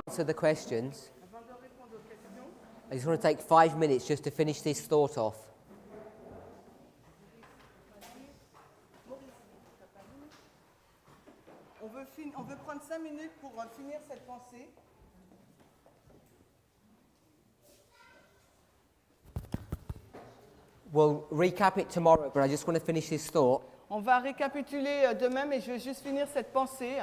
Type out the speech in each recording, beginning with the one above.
answer the questions, I just want to take 5 minutes just to finish this thought off. On veut prendre 5 minutes pour finir cette pensée. We'll recap it tomorrow, but I just want to finish this thought. On va récapituler demain, mais je veux juste finir cette pensée.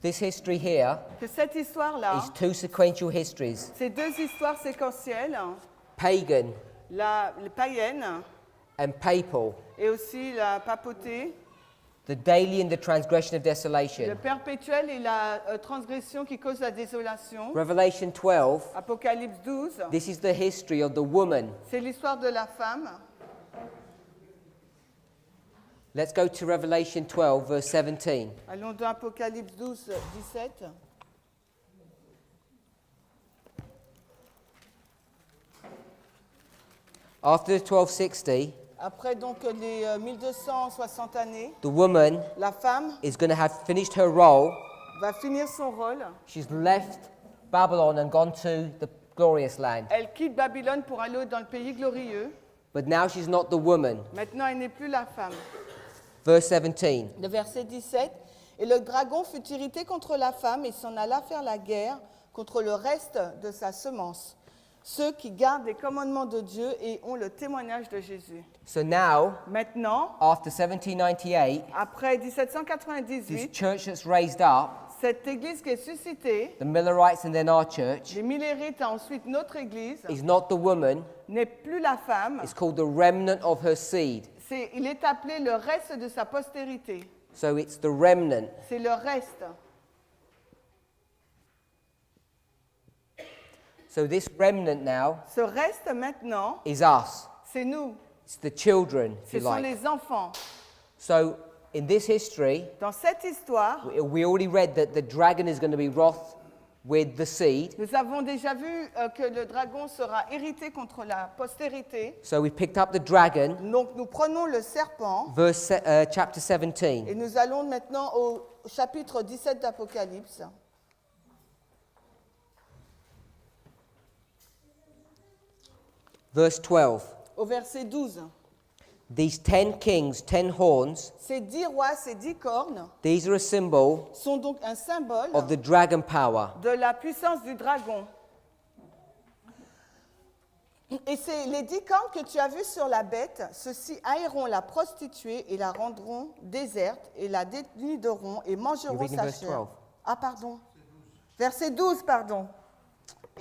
This history here Que cette histoire-là, is two sequential histories, c'est deux histoires séquentielles, pagan la païenne and papal, et aussi la papauté, the daily and the transgression of le desolation. perpétuel et la transgression qui cause la désolation. Revelation 12, Apocalypse 12, this is the history of the woman. c'est l'histoire de la femme. Let's go to Revelation 12, verse 17. Allons dans Apocalypse 12, 17. After the 1260, Après donc les 1260 années, the woman la femme is going to have finished her role. va finir son rôle. She's left Babylon and gone to the glorious land. Elle quitte Babylone pour aller dans le pays glorieux. But now she's not the woman. Maintenant, elle n'est plus la femme. Verse 17. Le verset 17. Et le dragon fut irrité contre la femme et s'en alla faire la guerre contre le reste de sa semence, ceux qui gardent les commandements de Dieu et ont le témoignage de Jésus. So now, Maintenant, after 1798, après this 1798, church that's raised up, cette église qui est suscitée, the Millerites and then our church, les Millérites et ensuite notre église, is not the woman, n'est plus la femme, it's called the remnant of her seed. il est appelé le reste de sa postérité. So it's the remnant. C'est le reste. So this remnant now Ce reste maintenant, is us. c'est nous. It's the children, if Ce you sont like. les enfants. So in this history, Dans cette histoire, we already read that the dragon is going to be wroth with the seed. nous avons déjà vu que le dragon sera hérité contre la postérité. So we picked up the dragon, Donc nous prenons le serpent chapter 17. et nous allons maintenant au chapitre 17 d'Apocalypse. Verse 12. Au verset 12. These 10 kings, 10 horns, Ces 10 rois, ces 10 cornes these are a symbol sont donc un symbole of the dragon power. de la puissance du dragon. Et c'est les 10 cornes que tu as vues sur la bête, ceux-ci haïront la prostituée et la rendront déserte et la dénuderont et mangeront You're reading sa verse chair. 12. Ah pardon. Verset 12, pardon.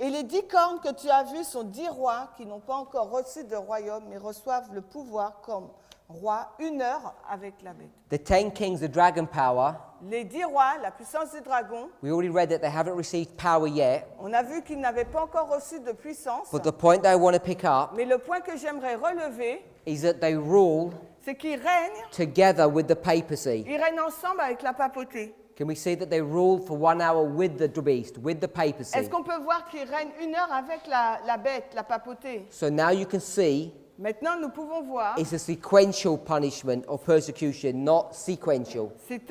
Et les 10 cornes que tu as vues sont 10 rois qui n'ont pas encore reçu de royaume, mais reçoivent le pouvoir comme roi 1 heure avec la bête. The 10 kings, the dragon power, Les 10 rois, la puissance du dragon, we already read that they haven't received power yet. on a vu qu'ils n'avaient pas encore reçu de puissance. But the point that I want to pick up Mais le point que j'aimerais relever, is that they rule c'est qu'ils règnent, together with the papacy. ils règnent ensemble avec la papauté. Can we see that they rule for 1 hour with the beast, with the papacy? Est-ce qu'on peut voir qu'ils règnent 1 heure avec la bête, la papauté? So now you can see Maintenant, nous pouvons voir, it's a sequential punishment of persecution, not sequential. c'est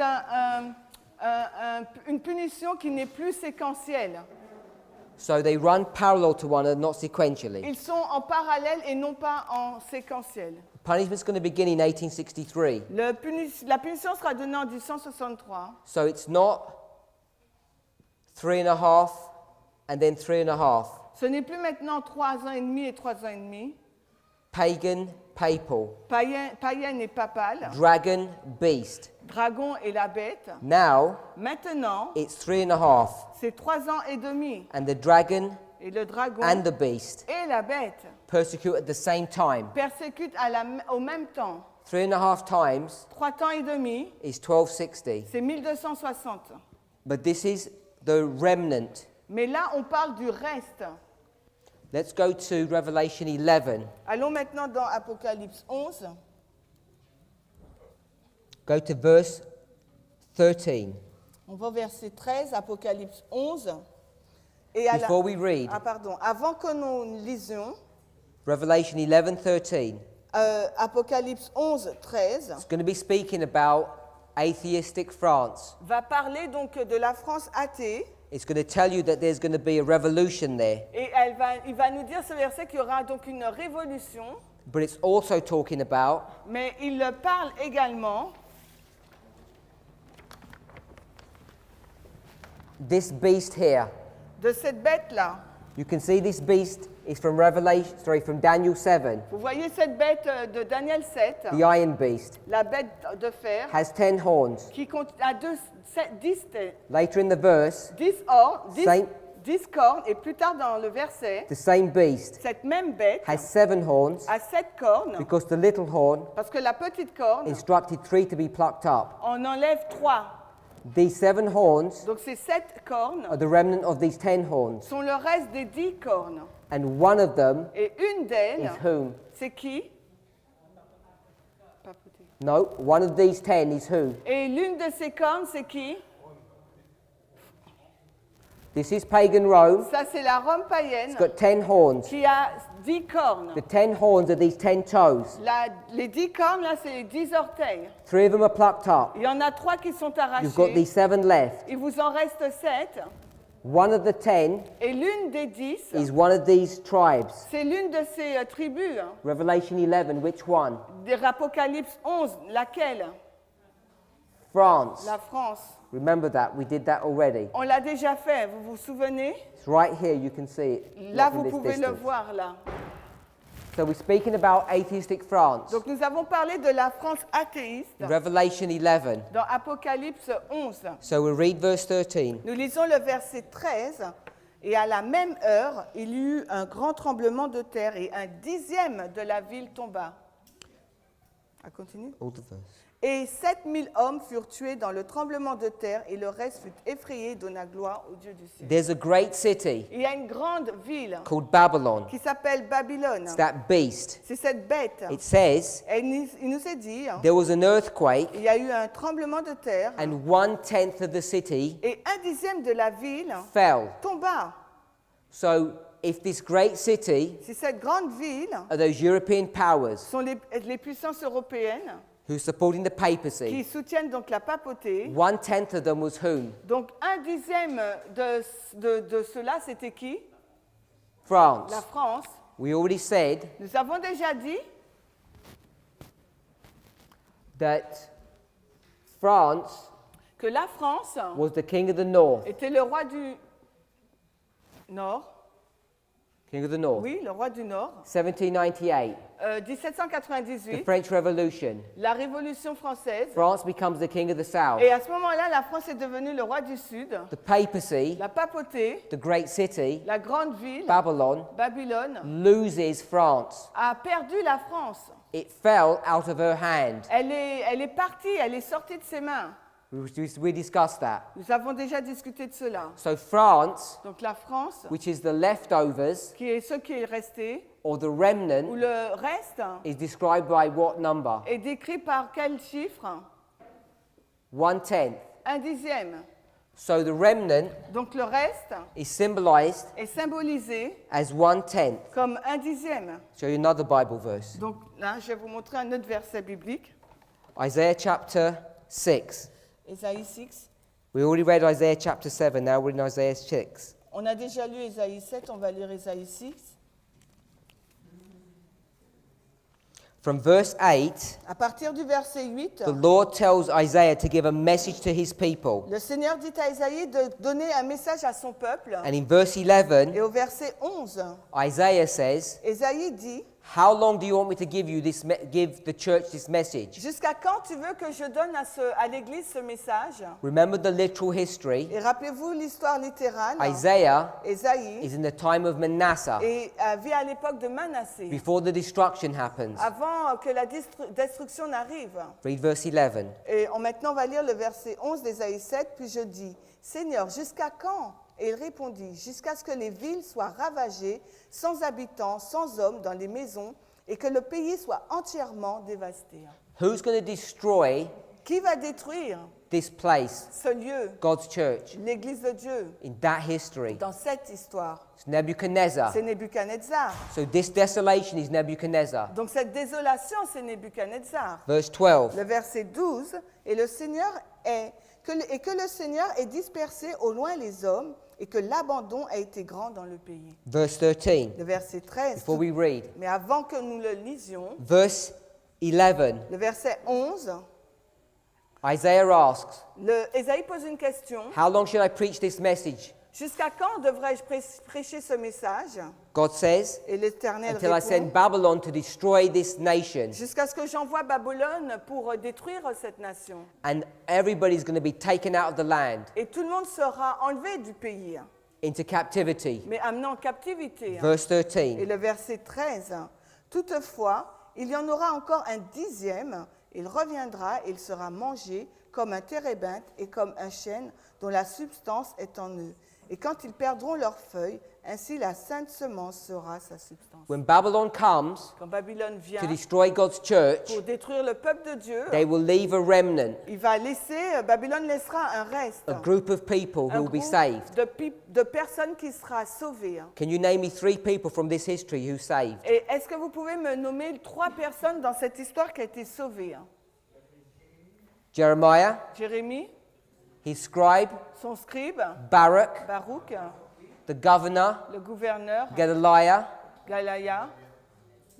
une punition qui n'est plus séquentielle. So they run parallel to one another, not sequentially. Ils sont en parallèle et non pas en séquentiel. Punishment's going to begin in 1863. La punition sera donnée en 1863. So it's not 3.5 and then 3.5. Ce n'est plus maintenant 3 ans et demi et 3 ans et demi. Pagan, papal. Païenne et papale. Dragon, beast. Dragon et la bête. Now Maintenant, it's 3.5. c'est 3 ans et demi. And the dragon Et le dragon and the beast et la bête persecute at the same time. persécutent au même temps. 3.5 times 3 ans et demi, is 1260. c'est 1260. But this is the remnant. Mais là, on parle du reste. Let's go to Revelation 11. Allons maintenant dans Apocalypse 11. Go to verse 13. On va au verset 13, Apocalypse 11. Et Before we read, avant que nous lisions, Revelation 11:13. Apocalypse 11, 13 It's going to be speaking about atheistic France. va parler donc de la France athée. it's going to tell you that there's going to be a revolution there. Et il va nous dire ce verset qu'il y aura donc une révolution, But it's also talking about mais il parle également this beast here. de cette bête-là. You can see this beast is from from Daniel 7. Vous voyez cette bête de Daniel 7, The iron beast la bête de fer, has 10 horns. qui a 10 Later in the verse, Same. cornes, et plus tard dans le verset, the same beast cette même bête has 7 horns a 7 cornes, because the little horn parce que la petite corne, instructed 3 to be plucked up. on enlève 3. These 7 horns Donc ces 7 cornes are the remnant of these 10 horns. sont le reste des 10 cornes. And one of them Et une d'elles, is whom? c'est qui? Papouté. No, one of these 10 is who? Et l'une de ces cornes, c'est qui? This is pagan Rome. Ça, c'est la Rome païenne It's got 10 horns. qui a 10 cornes. The 10 horns are these 10 toes. Les 10 cornes, là, c'est les 10 orteils. 3 of them are plucked up. Il y en a 3 qui sont You've got arrachés. these 7 left. Il vous en reste 7. One of the 10 Et l'une des 10, is one of these tribes. c'est l'une de ces tribus. Revelation 11, which one? De l'Apocalypse 11, laquelle? France. La France. Remember that, we did that already. On l'a déjà fait, vous vous souvenez? It's right here, you can see it. Là, not from vous this pouvez le distance. voir, là. So we're speaking about atheistic France. Donc, nous avons parlé de la France athéiste Revelation 11. dans Apocalypse 11. So we'll read verse 13. Nous lisons le verset 13. Et à la même heure, il y eut un grand tremblement de terre et 1/10 de la ville tomba. À continuer. All the verse. Et 7000 hommes furent tués dans le tremblement de terre et le reste fut effrayé et donna gloire au Dieu du ciel. There's a great city Il y a une grande ville called Babylon. qui s'appelle Babylone. It's that beast. C'est cette bête. It says Et il nous est dit, there was an earthquake il y a eu un tremblement de terre and 1/10 of the city et 1/10 de la ville fell. tomba. So if this great city Si cette grande ville are those European powers sont les puissances européennes who are supporting the qui papacy, soutiennent donc la papauté, 1/10 of them was whom? donc 1/10 de cela, c'était qui? France. La France. We already said Nous avons déjà dit that France que la France was the king of the north. était le roi du Nord. King of the north. Oui, le roi du Nord. 1798, the 1798, French Revolution. la Révolution française. France becomes the king of the south. Et à ce moment-là, la France est devenue le roi du Sud. The papacy, La papauté, the great city, la grande ville, Babylon, Babylone, loses France. a perdu la France. It fell out of her hand. Elle est partie, elle est sortie de ses mains. We discussed that. Nous avons déjà discuté de cela. So France, Donc la France, which is the leftovers qui est ce qui est resté, or the ou remnant, le reste, is described by what number? est décrit par quel chiffre? 1/10. 1/10. So the remnant Donc le reste is symbolized est symbolisé as 1/10. comme 1/10. Show you another Bible verse. Donc là, je vais vous montrer un autre verset biblique. Isaiah chapter 6. Ésaïe 6. We already read Isaiah chapter 7, now we're in Isaiah 6. On a déjà lu Ésaïe 7, on va lire Ésaïe 6. From verse 8, À partir du verset 8, the Lord tells Isaiah to give a message to his people. le Seigneur dit à Ésaïe de donner un message à son peuple. And in verse 11, Et au verset 11, Isaiah says, Ésaïe dit, how long do you want me to give the church this message? jusqu'à quand tu veux que je donne à l'Église ce message? Remember the literal history. Et rappelez-vous l'histoire littérale. Isaiah Ésaïe is in the time of Manasseh, vit à l'époque de Manassé, before the destruction happens. avant que la destruction n'arrive. Read verse 11. Et maintenant, on va lire le verset 11 d'Ésaïe 7, puis je dis, Seigneur, jusqu'à quand? Et il répondit, jusqu'à ce que les villes soient ravagées, sans habitants, sans hommes dans les maisons, et que le pays soit entièrement dévasté. Who's going to destroy Qui va détruire this place, ce lieu, God's church, l'Église de Dieu, in that history? dans cette histoire? It's Nebuchadnezzar. C'est Nebuchadnezzar. So this desolation is Nebuchadnezzar. Donc cette désolation, c'est Nebuchadnezzar. Verse 12. Le verset 12, et que le Seigneur ait dispersé au loin les hommes et que l'abandon a été grand dans le pays. Verse 13. Le verset 13. Before we read. Mais avant que nous le lisions, Verse 11. le verset 11, Isaiah asks, Ésaïe pose une question. how long should I preach this message? Jusqu'à quand devrais-je prêcher ce message? God says, Et l'Éternel until I send répond, Babylon to destroy this nation. jusqu'à ce que j'envoie Babylone pour détruire cette nation. And everybody's going to be taken out of the land Et tout le monde sera enlevé du pays, into captivity. mais amené en captivité. Verse Et 13. le verset 13, toutefois, il y en aura encore un dixième, il reviendra et il sera mangé comme un térébinthe et comme un chêne dont la substance est en eux. Et quand ils perdront leurs feuilles, ainsi la sainte semence sera sa substance. When Babylon comes Quand Babylone vient to destroy God's church, pour détruire le peuple de Dieu, they will leave a remnant, il va laisser, Babylone laissera un reste, a group of people who un will be groupe saved. de personnes qui sera sauvées. Can you name me 3 people from this history who saved? Et est-ce que vous pouvez me nommer 3 personnes dans cette histoire qui a été sauvée? Jeremiah, Jérémie, his scribe, son scribe, Baruch, Baruch, the governor, le gouverneur, Gedaliah.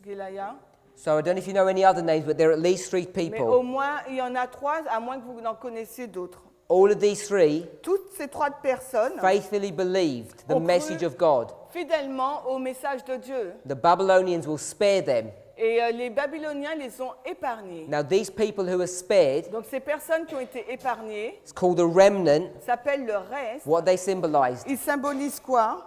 Gélaya. So I don't know if you know any other names, but there are at least 3 Mais au people. moins, il y en a 3, à moins que vous en connaissiez d'autres. All of these 3 Toutes ces 3 personnes faithfully believed the ont cru message of God. fidèlement au message de Dieu. The Babylonians will spare them. Et les Babyloniens les ont épargnés. Now these people who are spared, Donc ces personnes qui ont été épargnées it's called a remnant. s'appellent le reste. What they symbolized. Ils symbolisent quoi?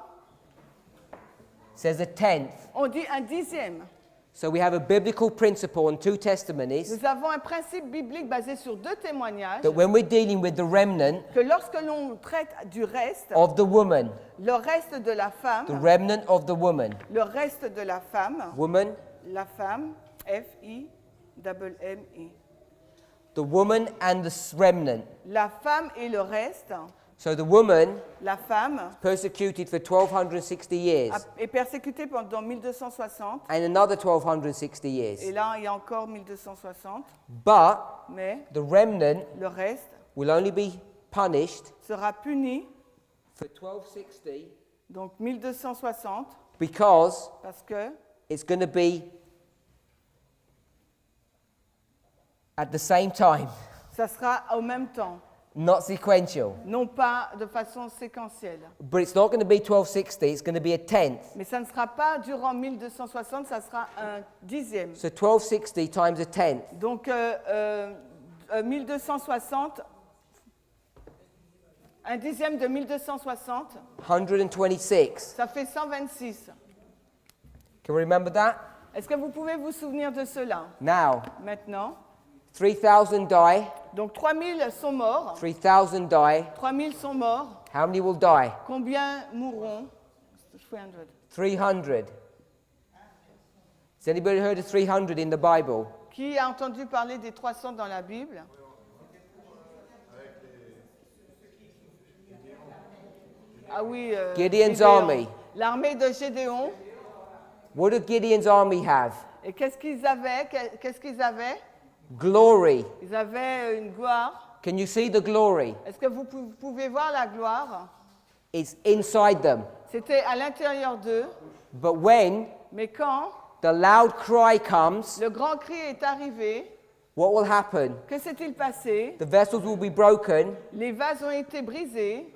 It says a tenth. On dit un dixième. So we have a biblical principle on 2 testimonies Nous avons un principe biblique basé sur 2 témoignages, that when we're dealing with the remnant que lorsque l'on traite du reste, of the woman, le reste de la the femme, remnant of the woman, le reste de la femme, la femme, F-I-M-M-I, the woman and the remnant. la femme et le reste, So the woman, la femme persecuted for 1260 years, est persécutée pendant 1260, and another 1260 years. et là il y a encore 1260, But mais the remnant le reste will only be punished sera puni, for 1260 donc 1260, because parce que it's going to be at the same time, ça sera au même temps, not sequential. non pas de façon séquentielle. But it's not going to be 1260, it's going to be a tenth. Mais ça ne sera pas durant 1260, ça sera un dixième. So 1260 times a tenth. Donc 1260, un dixième de 1260, 126. ça fait 126. Can we remember that? Est-ce que vous pouvez vous souvenir de cela? Now, Maintenant, 3,000 die, donc 3000 sont morts. 3,000 die. 3000 sont morts. How many will die? Combien mourront? 300. 300. Has anybody heard of 300 in the Bible? Qui a entendu parler des 300 dans la Bible? Ah oui, Gideon's Gédéon. army. L'armée de Gédéon. What did Gideon's army have? Et qu'est-ce qu'ils avaient? Qu'est-ce qu'ils avaient? Glory. Ils avaient une gloire. Can you see the glory? Est-ce que vous pouvez voir la gloire? It's inside them. C'était à l'intérieur d'eux. But when Mais quand the loud cry comes, le grand cri est arrivé, what will happen? que s'est-il passé? The vessels will be broken Les vases ont été brisés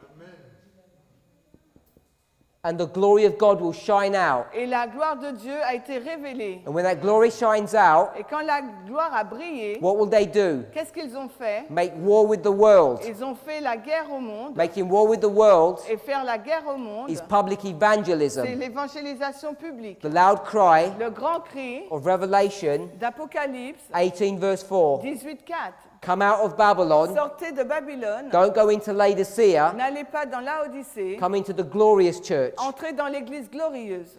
and the glory of God will shine out. et la gloire de Dieu a été révélée. And when that glory shines out, Et quand la gloire a brillé, what will they do? qu'est-ce qu'ils ont fait? Make war with the world. Ils ont fait la guerre au monde. Making war with the world Et faire la guerre au monde, is public c'est evangelism. l'évangélisation publique. The loud cry Le grand cri of Revelation d'Apocalypse 18 verse 4. 18:4. Come out of Babylon, Sortez de Babylone, don't go into Laodicea, n'allez pas dans la Odyssée, come into the glorious church. entrez dans l'église glorieuse.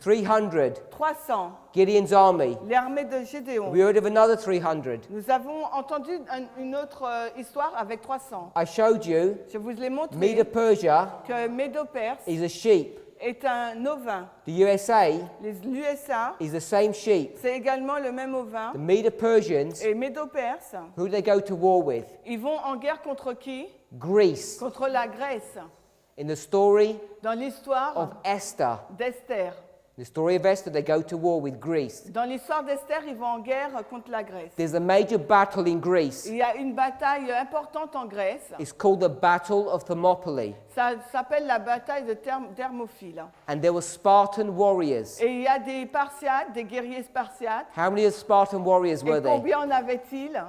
300, 300, Gideon's army. l'armée de Gédéon. We heard of another 300. Nous avons entendu une autre histoire avec 300. I showed you Je vous l'ai montré Medo Persia que Médo-Perse is a sheep. est un ovin. The USA L'USA, is the same sheep. c'est également le même ovin. The Medo Persians, Et Médo-Perse, who do they go to war with? ils vont en guerre contre qui? Greece. Contre la Grèce. In the story Dans l'histoire of Esther, d'Esther. the story of Esther, they go to war with Greece. Dans l'histoire d'Esther, ils vont en guerre contre la Grèce. There's a major battle in Greece. Il y a une bataille importante en Grèce. It's called the Battle of Thermopylae. Ça s'appelle la bataille de Thermopylae. And there were Spartan warriors. Et il y a des Spartiates, des guerriers Spartiates. How many of Spartan warriors were Et there? combien en avait-il?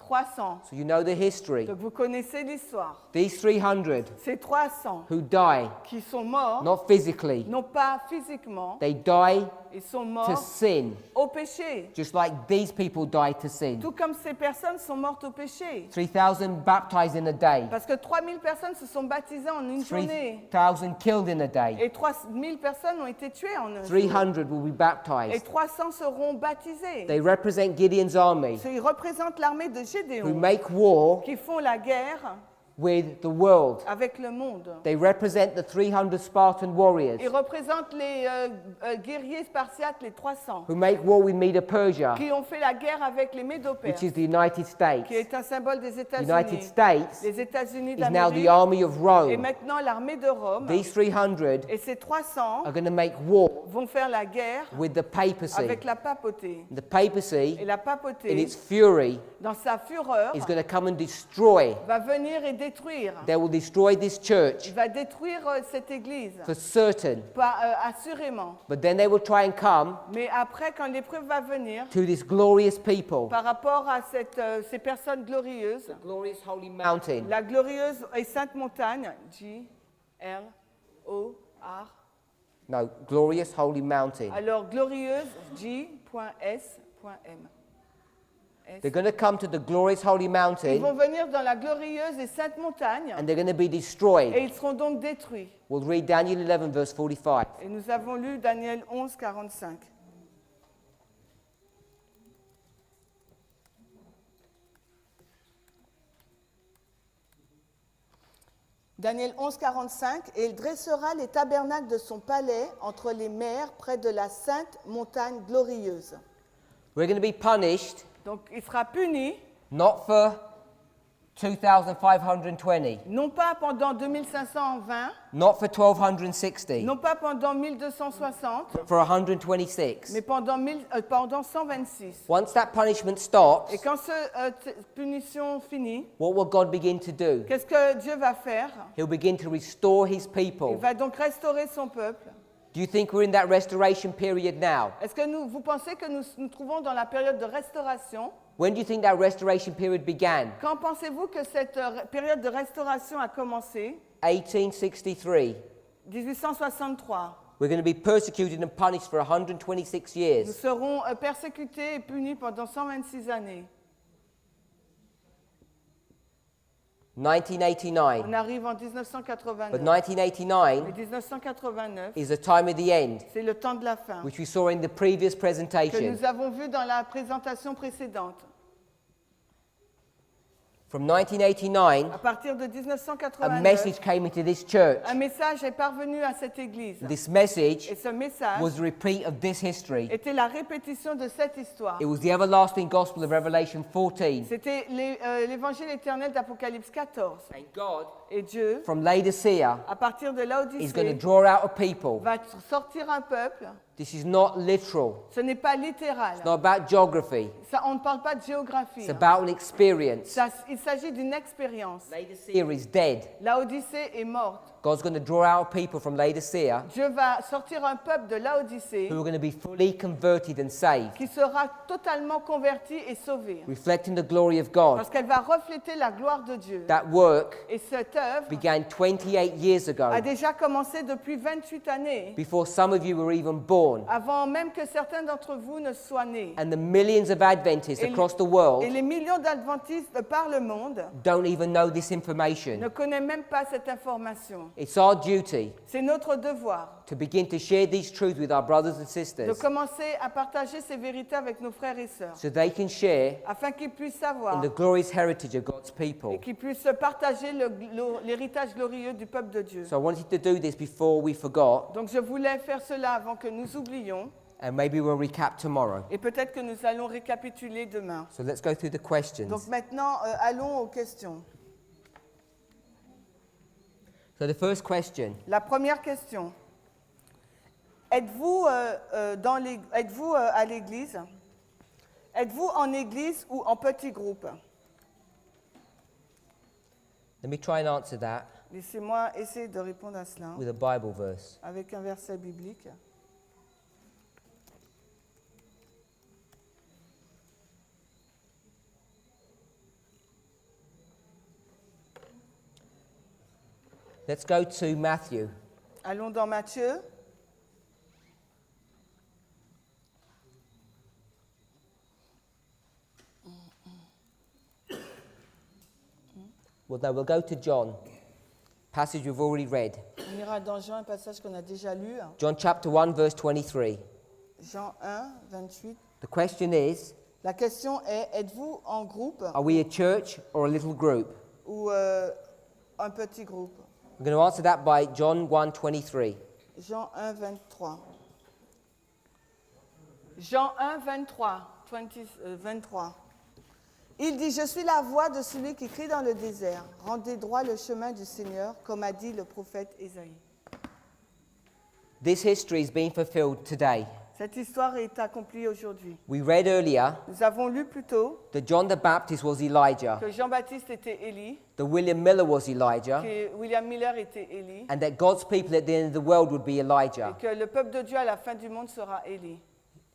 300. So you know the history. Donc vous connaissez l'histoire. These 300 Ces 300 who die, qui sont morts, not physically, non pas physiquement, they die ils sont to morts sin, au péché. just like these people died to sin. Tout comme ces personnes sont mortes au péché. 3,000 baptized in a day, Parce que 3000 personnes se sont baptisées en une journée. 3,000 killed in a day, Et 3000 personnes ont été tuées en un jour. 300 will be Et baptized. 300 seront baptisés. They represent Gideon's army, Ils représentent l'armée de who Gédéon, make war qui font la guerre with the world. avec le monde. They represent the 300 Spartan warriors, Ils représentent les guerriers spartiates, les 300, who make war with Medo-Persia, qui ont fait la guerre avec les Médo-Perses, which is the United States. qui est un symbole des The États-Unis. United States Les États-Unis is now the d'Amérique army of et Rome. maintenant l'armée de Rome. These 300 Et ces 300 are going to make war vont faire la guerre with the papacy. avec la papauté. The papacy, Et la in papauté, its fury, dans sa fureur, is going to come and destroy. va venir et détruire. They will destroy this church Il va détruire cette église, for certain. pas assurément. But then they will try and come Mais après, quand l'épreuve va venir, to this glorious people, par rapport à ces personnes glorieuses, glorious holy mountain. la glorieuse et sainte montagne, G-L-O-R, No, glorious holy mountain. alors glorieuse, J.S.M. They're going to come to the glorious holy Ils mountain vont venir dans la glorieuse et sainte montagne and they're going to be et destroyed. ils seront donc détruits. We'll read Daniel 11, verse 45. Et nous avons lu Daniel 11, 45. Daniel 11, 45, et il dressera les tabernacles de son palais entre les mers près de la sainte montagne glorieuse. We're going to be punished Donc il sera puni, not for 2,520, non pas pendant 2520, not for 1,260, non pas pendant 1260, but for 126. mais pendant 126. Once that punishment stops, Et quand cette punition finit, what will God begin to do? qu'est-ce que Dieu va faire? He'll begin to restore his Il people. va donc restaurer son peuple. Do you think we're in that restoration period now? Est-ce que vous pensez que nous nous trouvons dans la période de restauration? When do you think that restoration period began? Quand pensez-vous que cette période de restauration a commencé? 1863. 1863. We're going to be persecuted and punished for 126 Nous years. serons persécutés et punis pendant 126 années. 1989. On arrive en But 1989. 1989 Et 1989, is the time of the end, c'est le temps de la fin which we saw in the previous que presentation. nous avons vu dans la présentation précédente. From 1989, À partir de a 1989, message came into this church. un message est parvenu à cette église. This message Et ce message was a repeat of this history. était la répétition de cette histoire. It was the everlasting gospel of Revelation 14. C'était l'évangile éternel d'Apocalypse 14. And God, Et Dieu, from Laodicea, à partir de is going to Laodicée, draw out a people. va sortir un peuple. This is not literal. Ce n'est pas littéral. It's not about geography. Ça, on ne parle pas de géographie. It's about an experience. Il s'agit d'une expérience. Laodicea is dead. Laodicée est morte. God's going to draw out people from Laodicea Dieu va sortir un peuple de Laodicée who are going to be fully converted and saved, qui sera totalement converti et sauvé. reflecting the glory of God. Parce qu'elle va refléter la gloire de Dieu. That work Et cette œuvre began 28 years ago, a déjà commencé depuis 28 années, before some of you were even born. avant même que certains d'entre vous ne soient nés. And the millions of Adventists Et across the Et world les millions d'adventistes par le monde don't even know this ne information. connaissent même pas cette information. It's our duty C'est notre devoir to begin to share these truths with our brothers and de sisters commencer à partager ces vérités avec nos frères et sœurs, so they can share afin qu'ils puissent in savoir the glorious heritage of God's et people. qu'ils puissent partager l'héritage glorieux du peuple de Dieu. So I wanted to do this before we forgot, Donc je voulais faire cela avant que nous oublions, and maybe we'll recap tomorrow. et peut-être que nous allons récapituler demain. So let's go through the questions. Donc maintenant, allons aux questions. So the first question, La première question. Êtes-vous à l'église? Êtes-vous en église ou en petit groupe? let me try and answer that Laissez-moi essayer de répondre à cela with a Bible verse. avec un verset biblique. Let's go to Matthew. Allons dans Matthieu. Well, no, we'll go to John, passage we've already read. On ira dans Jean, un passage qu'on a déjà lu. John chapter 1, verse 23. Jean 1, 28. The question is, La question est, êtes-vous en groupe are we a church or a little group? ou un petit groupe? I'm going to answer that by John 1, 23. Jean 1, 23. Jean 1, 23. Il dit, je suis la voix de celui qui crie dans le désert. Rendez droit le chemin du Seigneur, comme a dit le prophète Ésaïe. This history is being fulfilled today. Cette histoire est accomplie aujourd'hui. We read earlier Nous avons lu plus tôt that John the Baptist was Elijah, que Jean-Baptiste était Élie, that William Miller was Elijah, que William Miller était Élie, and that God's people at the end of the world would be Elijah. et que le peuple de Dieu à la fin du monde sera Élie.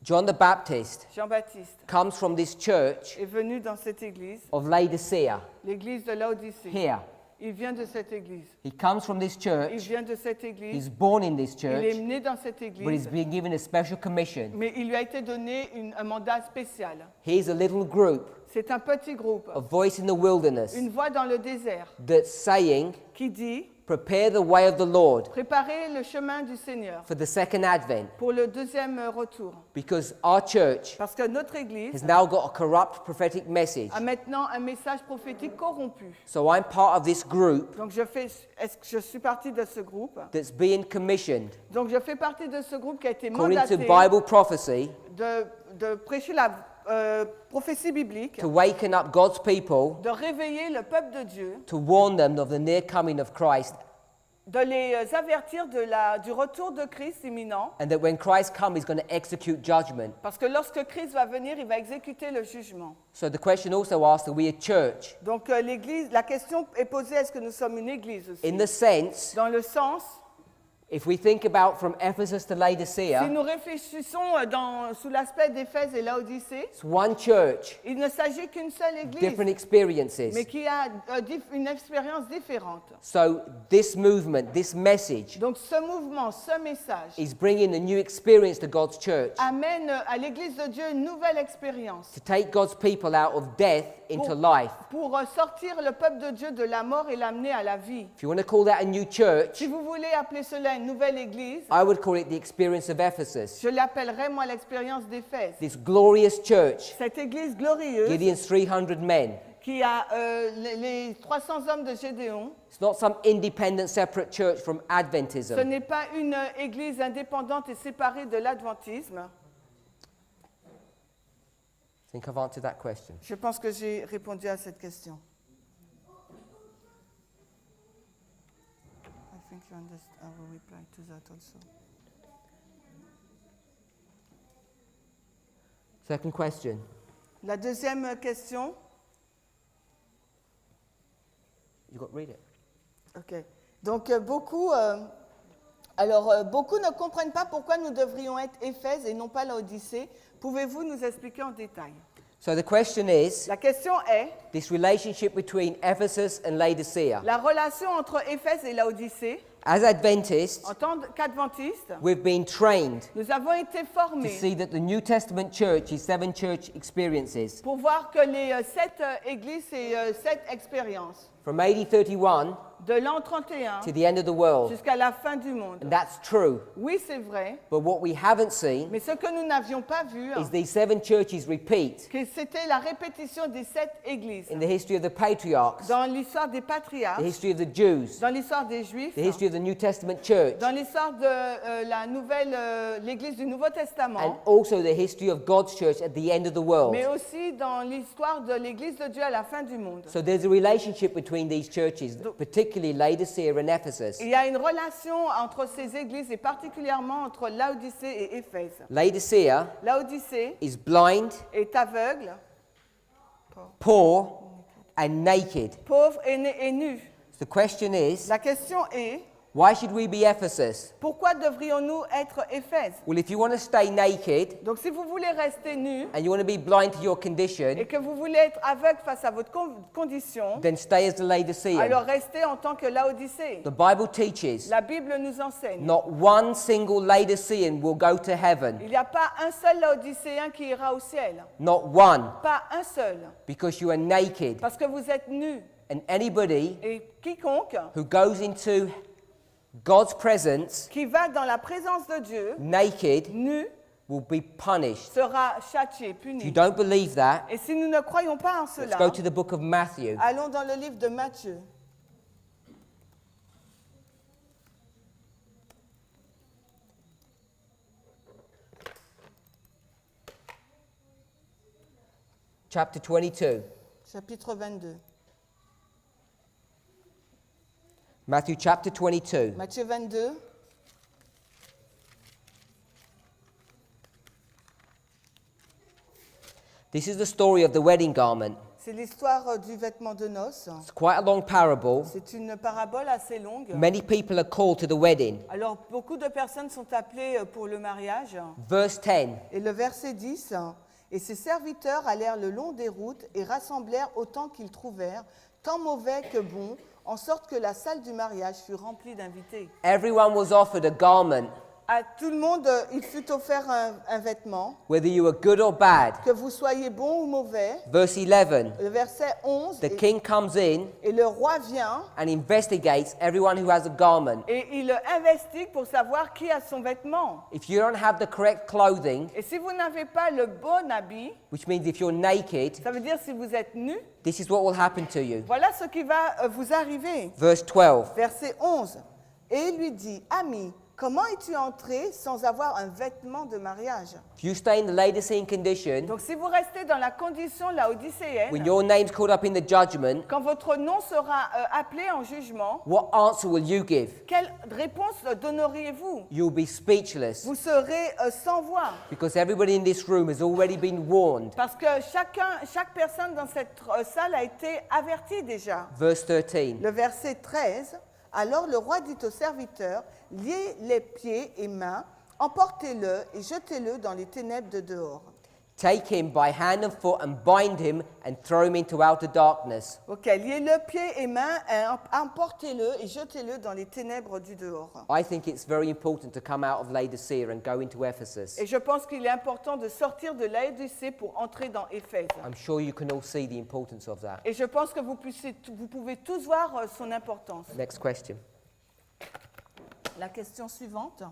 John the Baptist Jean-Baptiste comes from this church est venu dans cette église, of Laodicea, l'église de Laodicée. here. Il vient de cette église. He comes from this Il church, vient de cette he's église. born in this Il est church, né dans cette but he's église. been given a special commission. Mais il lui a été donné un mandat spécial. Here's a little group, C'est un petit groupe, a voice in the wilderness, une voix dans le désert that's saying, qui dit prepare the way of the Lord préparez le chemin du Seigneur for the second advent, pour le deuxième retour. because our church Parce que notre église has now got a corrupt prophetic message. a maintenant un message prophétique corrompu. So I'm part of this group Donc je suis partie de ce groupe. that's being commissioned, Donc je fais partie de ce groupe qui a été according to mandaté Bible prophecy, de prêcher la prophétie biblique, to waken up God's people, de réveiller le peuple de Dieu, to warn them of the near coming of Christ, de les avertir du retour de Christ imminent. and that when Christ comes, he's going to execute judgment. Parce que lorsque Christ va venir, il va exécuter le jugement. So the question also asks, are we a church? Donc l'église, la question est posée, est-ce que nous sommes une église aussi? In the sense, Dans le sens, if we think about from Ephesus to si Laodicea, nous réfléchissons sous l'aspect d'Éphèse et Laodicée, it's one church, il ne s'agit qu'une seule église, different experiences. mais qui a une expérience différente. So this movement, this message, Donc ce mouvement, ce message is bringing a new experience to God's church, amène à l'église de Dieu une nouvelle expérience to take God's people out of death into life. pour sortir le peuple de Dieu de la mort et l'amener à la vie. If you want to call that a new church, Si vous voulez appeler cela une nouvelle église, I would call it the experience of Ephesus. je l'appellerai moi l'expérience d'Éphèse. This glorious church, Cette église glorieuse Gideon's 300 men. qui a les 300 hommes de Gédéon, It's not some independent, separate church from ce Adventism. n'est pas une église indépendante et séparée de l'adventisme. I think I've answered that question. Je pense que j'ai répondu à cette question. I think you understand. I will reply to that also. Second question. La deuxième question. You got to read it. Ok. Donc beaucoup ne comprennent pas pourquoi nous devrions être Éphèse et non pas Laodicée. Pouvez-vous nous expliquer en détail? So the question is, La question est this relationship between Ephesus and Laodicea. la relation entre Éphèse et Laodicée. As Adventists, En tant qu'adventistes, we've been trained nous avons été to formés see that the New Testament church is 7 church experiences. pour voir que les 7 églises et 7 expériences, From AD 31 de l'an 31 to the end of the world. jusqu'à la fin du monde. And that's true. Oui, c'est vrai, But what we haven't seen mais ce que nous n'avions pas vu, is these 7 churches repeat que c'était la répétition des 7 églises in the history of the patriarchs, dans l'histoire des the patriarches, history of the Jews, dans l'histoire des Juifs, the history of the New Testament church, dans l'histoire de la nouvelle, l'Église du Nouveau and Testament, also the history of God's church at the end of the world. mais aussi dans l'histoire de l'Église de Dieu à la fin du monde. So there's a relationship between these churches, particularly particularly Laodicea and Ephesus. Il y a une relation entre ces églises et particulièrement entre Laodicée et Éphèse. Laodicea Laodicée is blind, est aveugle, poor, and naked. pauvre et nu. So the question is, La question est, why should we be Ephesus? pourquoi devrions-nous être Éphèse? Well, if you want to stay naked Donc si vous voulez rester nu and you want to be blind to your et condition, que vous voulez être aveugle face à votre condition, then stay as the Laodicean. alors restez en tant que Laodicée. The Bible teaches La Bible nous enseigne. not one single Laodicean will go to heaven. Il n'y a pas un seul Laodicéen qui ira au ciel. Not one. Pas un seul. Because you are naked. Parce que vous êtes nus. And anybody Et quiconque who goes into God's presence qui va dans la présence de Dieu, naked nu, will be punished. sera châtié, If you puni. don't believe that, Et si nous ne croyons pas en let's cela, go to the book of Matthew. allons dans le livre de Matthieu. Chapter 22. Chapitre 22. Matthew chapter 22. Matthieu 22. This is the story of the wedding garment. C'est l'histoire du vêtement de noces. It's quite a long parable. C'est une parabole assez longue. Many people are called to the wedding. Alors, beaucoup de personnes sont appelées pour le mariage. Verse 10. Et le verset 10, « Et ses serviteurs allèrent le long des routes et rassemblèrent autant qu'ils trouvèrent, tant mauvais que bons, en sorte que la salle du mariage fut remplie d'invités. Everyone was offered a garment, À tout le monde, il fut offert un vêtement, whether you were good or bad. que vous soyez bon ou mauvais. Verse 11. Le verset 11, The king comes in et le roi vient and investigates everyone who has a garment. et il investigue pour savoir qui a son vêtement. If you don't have the correct clothing, Et si vous n'avez pas le bon habit, which means if you're naked, ça veut dire si vous êtes nu, this is what will happen to you. voilà ce qui va vous arriver. Verse 12. Verset 11. Et il lui dit, « Ami, comment es-tu entré sans avoir un vêtement de mariage ?» If you stay in the Laodicean condition, Donc si vous restez dans la condition laodicéenne, when your name's called up in the judgment, quand votre nom sera appelé en jugement, what answer will you give? quelle réponse donneriez-vous? You'll be speechless Vous serez sans voix. because everybody in this room has already been warned. Parce que chaque personne dans cette salle a été avertie déjà. Verse 13. Le verset 13. Alors le roi dit aux serviteurs, liez les pieds et mains, emportez-le et jetez-le dans les ténèbres de dehors. Take him by hand and foot and bind him and throw him into outer darkness. Ok, liez-le pieds et mains, emportez-le et jetez-le dans les ténèbres du dehors. I think it's very important to come out of Laodicea and go into Ephesus. Et je pense qu'il est important de sortir de Laodicée pour entrer dans Éphèse. I'm sure you can all see the importance of that. Et je pense que vous pouvez tous voir son importance. Next question. La question suivante.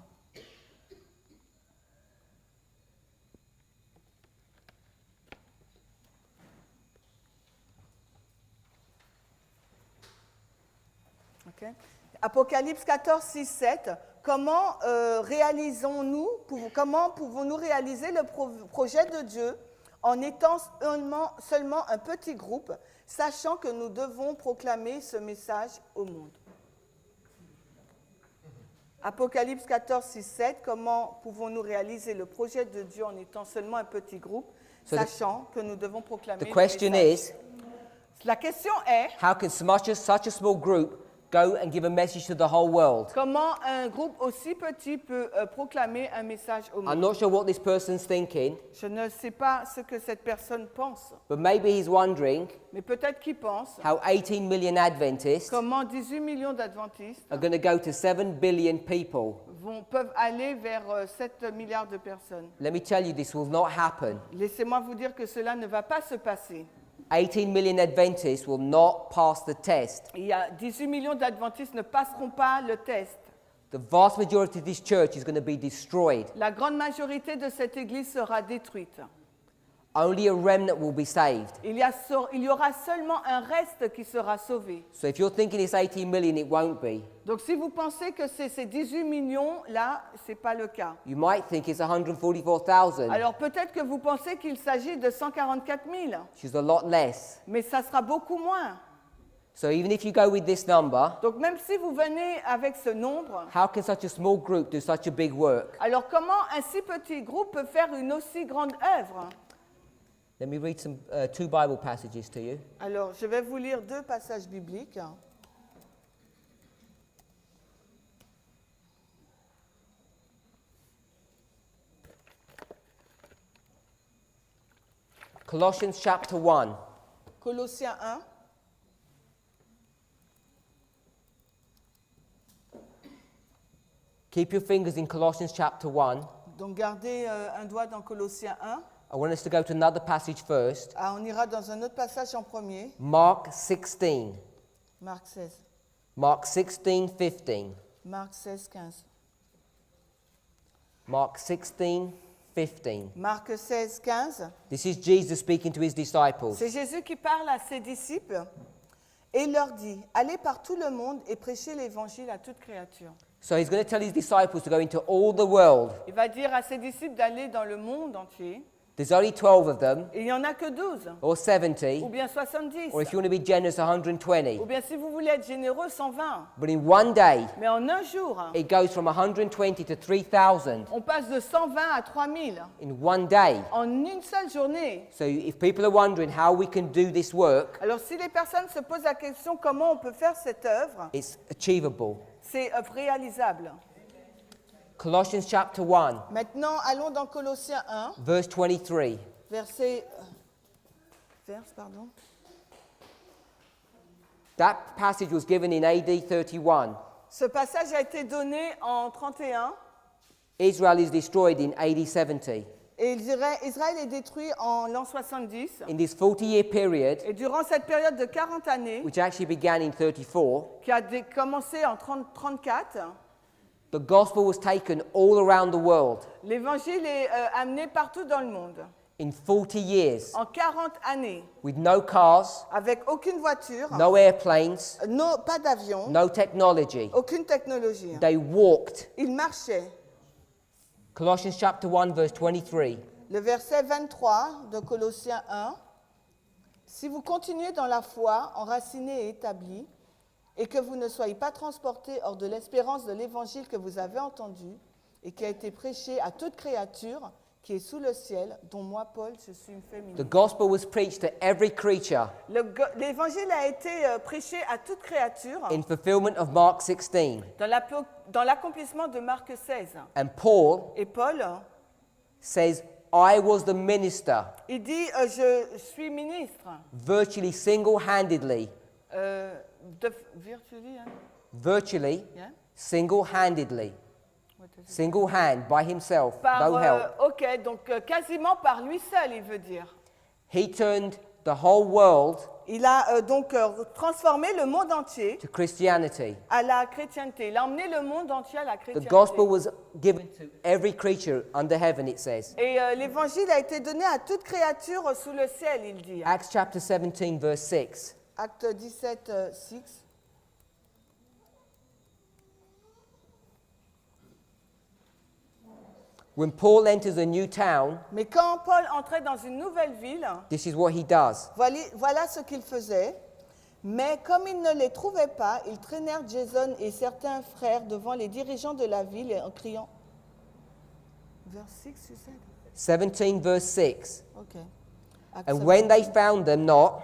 Okay. Apocalypse 14, 6, 7. Comment comment pouvons-nous réaliser le projet de Dieu en étant seulement un petit groupe, sachant que nous devons proclamer ce message au monde? Apocalypse 14, 6, 7. Comment pouvons-nous réaliser le projet de Dieu en étant seulement un petit groupe, sachant que nous devons proclamer The le question message? is, La question est, how can such a small group go and give a message to the whole world? comment un groupe aussi petit peut proclamer un message au I'm monde? not sure what this person's thinking, Je ne sais pas ce que cette personne pense, but maybe he's wondering mais peut-être qu'il pense how 18 million Adventists comment 18 millions d'adventistes are going to go to 7 billion people. peuvent aller vers 7 milliards de personnes. Let me tell you, this will not happen. Laissez-moi vous dire que cela ne va pas se passer. 18 million Adventists will not pass the test. Il y a 18 millions d'adventistes ne passeront pas le test. The vast majority of this church is going to be destroyed. La grande majorité de cette église sera détruite. Only a remnant will be saved. Il y aura seulement un reste qui sera sauvé. So if you're thinking it's 18 million, it won't be. Donc si vous pensez que c'est ces 18 millions-là, ce n'est pas le cas. You might think it's 144,000, Alors peut-être que vous pensez qu'il s'agit de 144 000, which is a lot less. mais ça sera beaucoup moins. So even if you go with this number, Donc même si vous venez avec ce nombre, how can such a small group do such a big work? alors comment un si petit groupe peut faire une aussi grande œuvre? Let me read two Bible passages to you. Alors je vais vous lire 2 passages bibliques. Colossians chapter 1. Colossiens 1. Keep your fingers in Colossians chapter 1. Donc gardez un doigt dans Colossiens 1. I want us to go to another passage first. Ah, on ira dans un autre passage en premier. Mark 16. Marc 16. Mark 16, 15. Marc 16, 15. Mark 16, 15. Marc 16, 15. This is Jesus speaking to his disciples. C'est Jésus qui parle à ses disciples et il leur dit, allez par tout le monde et prêchez l'évangile à toute créature. So he's going to tell his disciples to go into all the world. Il va dire à ses disciples d'aller dans le monde entier. There's only 12 of them, Et il n'y en a que 12, or 70, ou bien 70, or if you want to be generous, 120. ou bien si vous voulez être généreux, 120. But in one day, Mais en un jour, it goes from 120 to 3,000 on passe de 120 à 3000 in one day. en une seule journée. So if people are wondering how we can do this work, Alors si les personnes se posent la question comment on peut faire cette œuvre, it's achievable. c'est réalisable. Colossians chapter 1, Maintenant, allons dans Colossiens 1, verse 23. verse. That passage was given in AD 31. Ce passage a été donné en 31 Israel is destroyed in AD 70. et Israël est détruit en l'an 70. In this 40-year period, Et durant cette période de 40 années, which actually began in 34, qui a commencé en 34, the gospel was taken all around the world. l'évangile est amené partout dans le monde. In 40 years, En 40 années, with no cars, avec aucune voiture, no airplanes, pas d'avion, no technology. aucune technologie. They walked. Ils marchaient. Colossians chapter 1, verse 23. Le verset 23 de Colossiens 1. Si vous continuez dans la foi, enracinés et établis, et que vous ne soyez pas transportés hors de l'espérance de l'évangile que vous avez entendu et qui a été prêché à toute créature qui est sous le ciel, dont moi, Paul, je suis une The féminine. gospel was preached to every creature L'évangile a été prêché à toute créature in fulfillment of Mark 16. dans l'accomplissement de Marc 16. And Paul Et Paul, says, I was the minister, il dit, je suis ministre. virtually single-handedly, Virtually, hein? virtually Yeah? single-handedly, What is it? single hand by himself, Par, no help. ok, donc quasiment par lui seul, il veut dire. He turned the whole world Il a donc transformé le monde entier to Christianity. à la chrétienté. Il a emmené le monde entier à la The chrétienté. gospel was given to every creature under heaven, it says. Et l'évangile a été donné à toute créature sous le ciel, il dit. Acts chapter 17, verse 6. Acte 17, 6. When Paul enters a new town, Mais quand Paul entrait dans une nouvelle ville, this is what he does. voilà ce qu'il faisait. Mais comme il ne les trouvait pas, ils traînèrent Jason et certains frères devant les dirigeants de la ville en criant. Vers 6, you said? 17, verse 6. Ok. Acte And when 17. they found them not,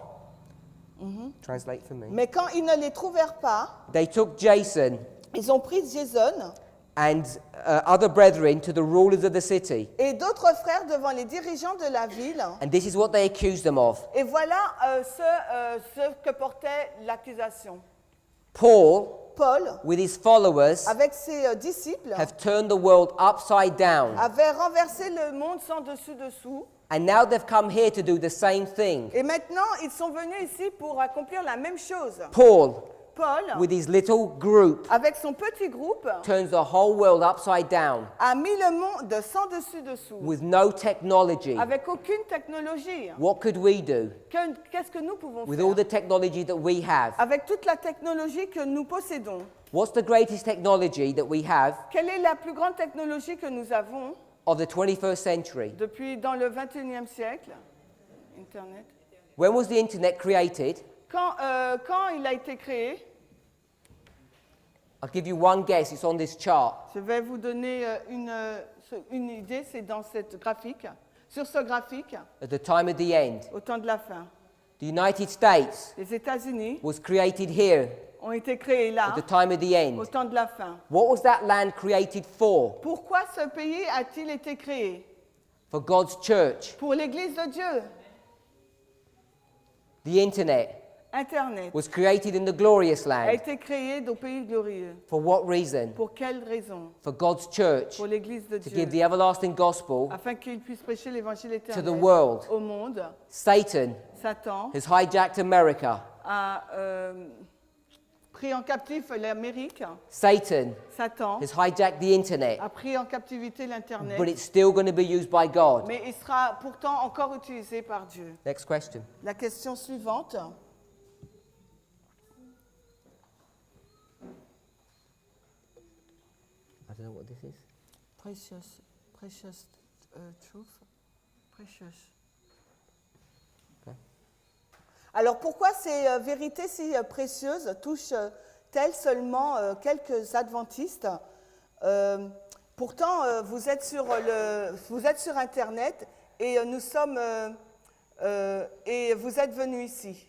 translate for me, Mais quand ils ne les trouvèrent pas, they took Jason ils ont pris Jason and other brethren to the rulers of the city. et d'autres frères devant les dirigeants de la ville. And this is what they accused them of. Et voilà ce que portait l'accusation. Paul, Paul, with his followers, avec ses disciples, have turned the world upside down. avait renversé le monde sans dessus-dessous. And now they've come here to do the same thing. Et maintenant, ils sont venus ici pour accomplir la même chose. Paul, Paul, with his little group, avec son petit groupe, turns the whole world upside down a mis le monde sans dessus-dessous, with no technology. avec aucune technologie. What could we do Qu'est-ce que nous pouvons with faire all the technology that we have? avec toute la technologie que nous possédons? What's the greatest technology that we have Quelle est la plus grande technologie que nous avons of the 21st century? depuis dans le 21e siècle? Internet. When was the internet created? Quand il a été créé, I'll give you one guess. It's on this chart. je vais vous donner une idée, c'est dans cette graphique. Sur ce graphique, At the time of the end, au temps de la fin, the United States les États-Unis was created here ont été créés là, at the time of the au end. temps de la fin. What was that land created for? Pourquoi ce pays a-t-il été créé? For God's church, Pour l'Église de Dieu. the internet Internet was created in the glorious a land. été créé au pays glorieux. For what reason? Pour quelle raison? For God's church Pour l'Église de to Dieu. give the everlasting gospel Afin qu'il puisse prêcher l'évangile to the éternel world. au monde. Satan Satan has hijacked America. a pris en captif l'Amérique. Satan Satan has hijacked the internet, a pris en captivité l'Internet. but it's still going to be used by God. Mais il sera pourtant encore utilisé par Dieu. Next question. La question suivante. I don't know what this is. Precious truth. Precious. Okay. Alors pourquoi ces vérités si précieuses touchent-elles seulement quelques adventistes? Pourtant, vous êtes sur Internet et et vous êtes venus ici.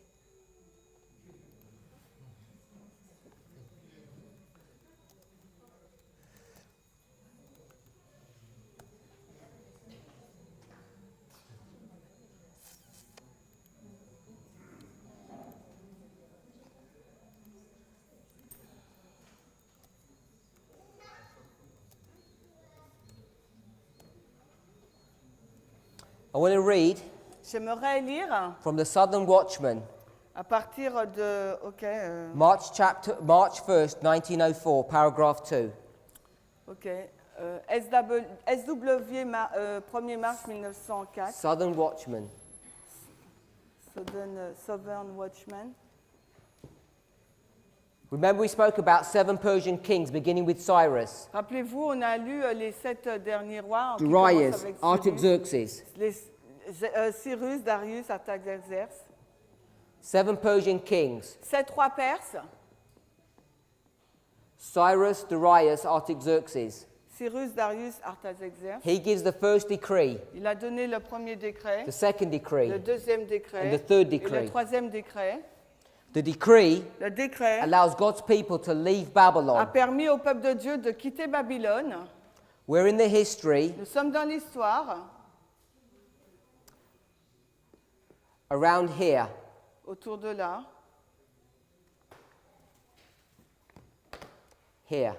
I want to read J'aimerais lire from the Southern Watchman, à partir de March 1st, 1904, paragraph 2. SW 1er mars 1904, Southern Watchman. Southern Watchman. Remember we spoke about 7 Persian kings beginning with Cyrus, Rappelez-vous, on a lu les 7 derniers rois qui Darius, commencent avec Artaxerxes. Cyrus, Darius, Artaxerxes. 7 Persian kings. 7 rois perses, Cyrus, Darius, Artaxerxes. Cyrus, Darius, Artaxerxes. He gives the first decree, Il a donné le premier décret, the second decree, le deuxième décret and the third et decree. le troisième décret. The decree Le décret allows God's people to leave a Babylon. permis au peuple de Dieu de quitter Babylone. We're in the history Nous sommes dans l'histoire, around here. autour de là, Here.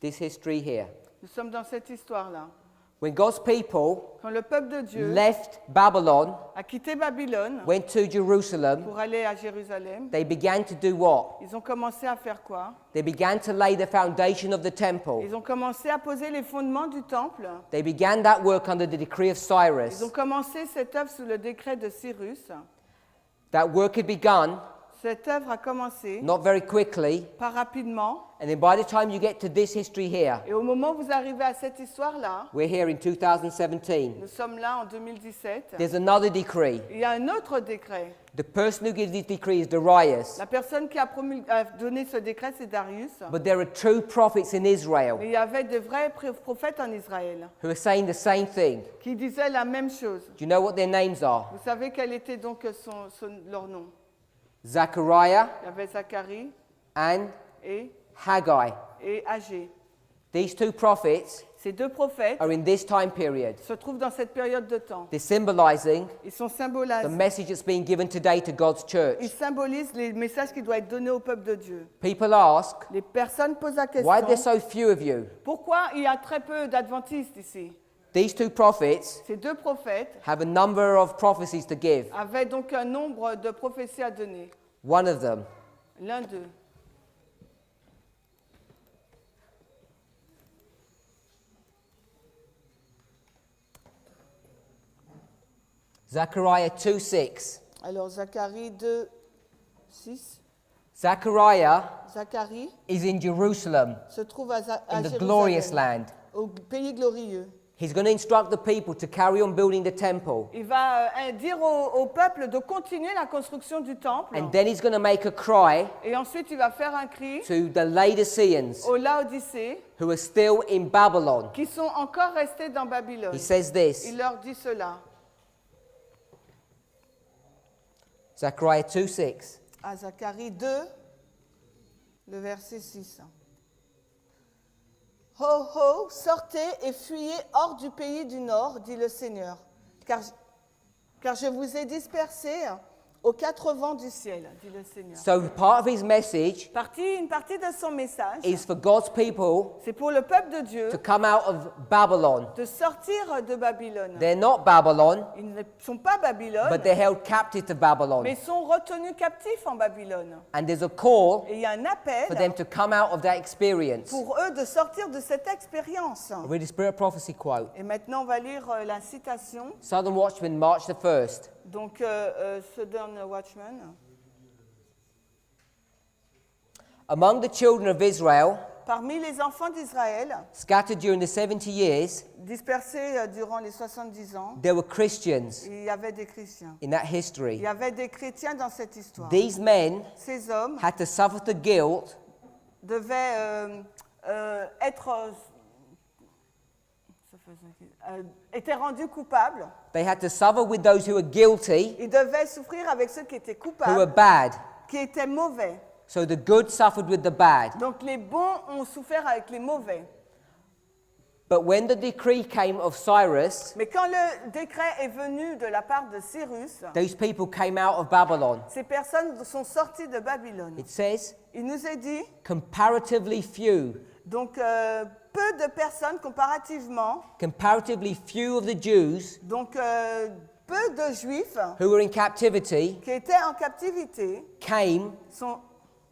This history here. nous sommes dans cette histoire-là. When God's people Quand le peuple de Dieu left Babylon, a quitté Babylone went to Jerusalem, pour aller à Jérusalem, they began to do what? ils ont commencé à faire quoi? They began to lay the foundation of the temple. Ils ont commencé à poser les fondements du temple. They began that work under the decree of Cyrus. Ils ont commencé cette œuvre sous le décret de Cyrus. That work had begun, Cette œuvre a commencé, not very quickly, pas rapidement. and then by the time you get to this history here, Et au moment où vous arrivez à cette histoire-là, we're here in 2017, nous sommes là en 2017, there's another decree. il y a un autre décret. The person who gives this decree is Darius, La personne qui a donné ce décret, c'est Darius. but there are true prophets in Israel Mais il y avait de vrais prophètes en Israël who are saying the same thing. qui disaient la même chose. Do you know what their names are? Vous savez quel était donc leur nom? Zechariah Il y avait Zacharie and et Haggai. Agé. These two prophets Ces deux prophètes are in this time period. se trouvent dans cette période de temps. They're symbolizing Ils sont the message that's being given today to God's Ils church. symbolisent les messages qui doivent être donnés au peuple de Dieu. People ask, Les personnes posent la why are there question, so few of you? pourquoi il y a très peu d'adventistes ici? These two prophets Ces deux prophètes have a number of prophecies to give. avaient donc un nombre de prophéties à donner. One of them, L'un d'eux. Zechariah 2:6. Alors Zacharie 2, 6. Zechariah Zacharie is in Jerusalem, se trouve à in the glorious Jérusalem, land. au pays glorieux. He's going to instruct the people to carry on building the temple. Il va dire au peuple de continuer la construction du temple. And then he's going to make a cry Et ensuite, il va faire un cri to the Laodiceans aux Laodicées who are still in Babylon. qui sont encore restés dans Babylone. He says this, Il leur dit cela. Zechariah 2:6. À Zacharie 2, le verset 6. Ho, ho, sortez et fuyez hors du pays du nord, dit le Seigneur, car je vous ai dispersés aux quatre vents du ciel, dit le Seigneur. So part of his message Une partie de son message, is for God's people c'est pour le peuple de Dieu to come out of Babylon. de sortir de Babylone. They're not Babylon, Ils ne sont pas Babylone, but they're held captive to Babylon. mais sont retenus captifs en Babylone. And there's a call Et il y a un appel for them to come out of that experience. pour eux de sortir de cette expérience. I read a Spirit Prophecy quote. Et maintenant, on va lire la citation. Southern Watchman, March the 1st. Donc, Southern Watchman. Among the children of Israel, Parmi les enfants d'Israël, scattered during the 70 years, dispersés durant les 70 ans, there were Christians il y avait des chrétiens. in that Il history. y avait des chrétiens dans cette histoire. These men Ces hommes had to suffer the guilt devaient étaient rendus coupables. They had to suffer with those who were guilty, Ils devaient souffrir avec ceux qui étaient who were coupables, bad. qui étaient mauvais. So the good suffered with the bad. Donc les bons ont souffert avec les mauvais. But when the decree came of Cyrus, Mais quand le décret est venu de la part de Cyrus, those people came out of Babylon. ces personnes sont sorties de Babylone. It says, Il nous est dit, comparatively few donc peu de personnes comparatively of the Jews donc peu de Juifs who were in captivity qui étaient en captivité came sont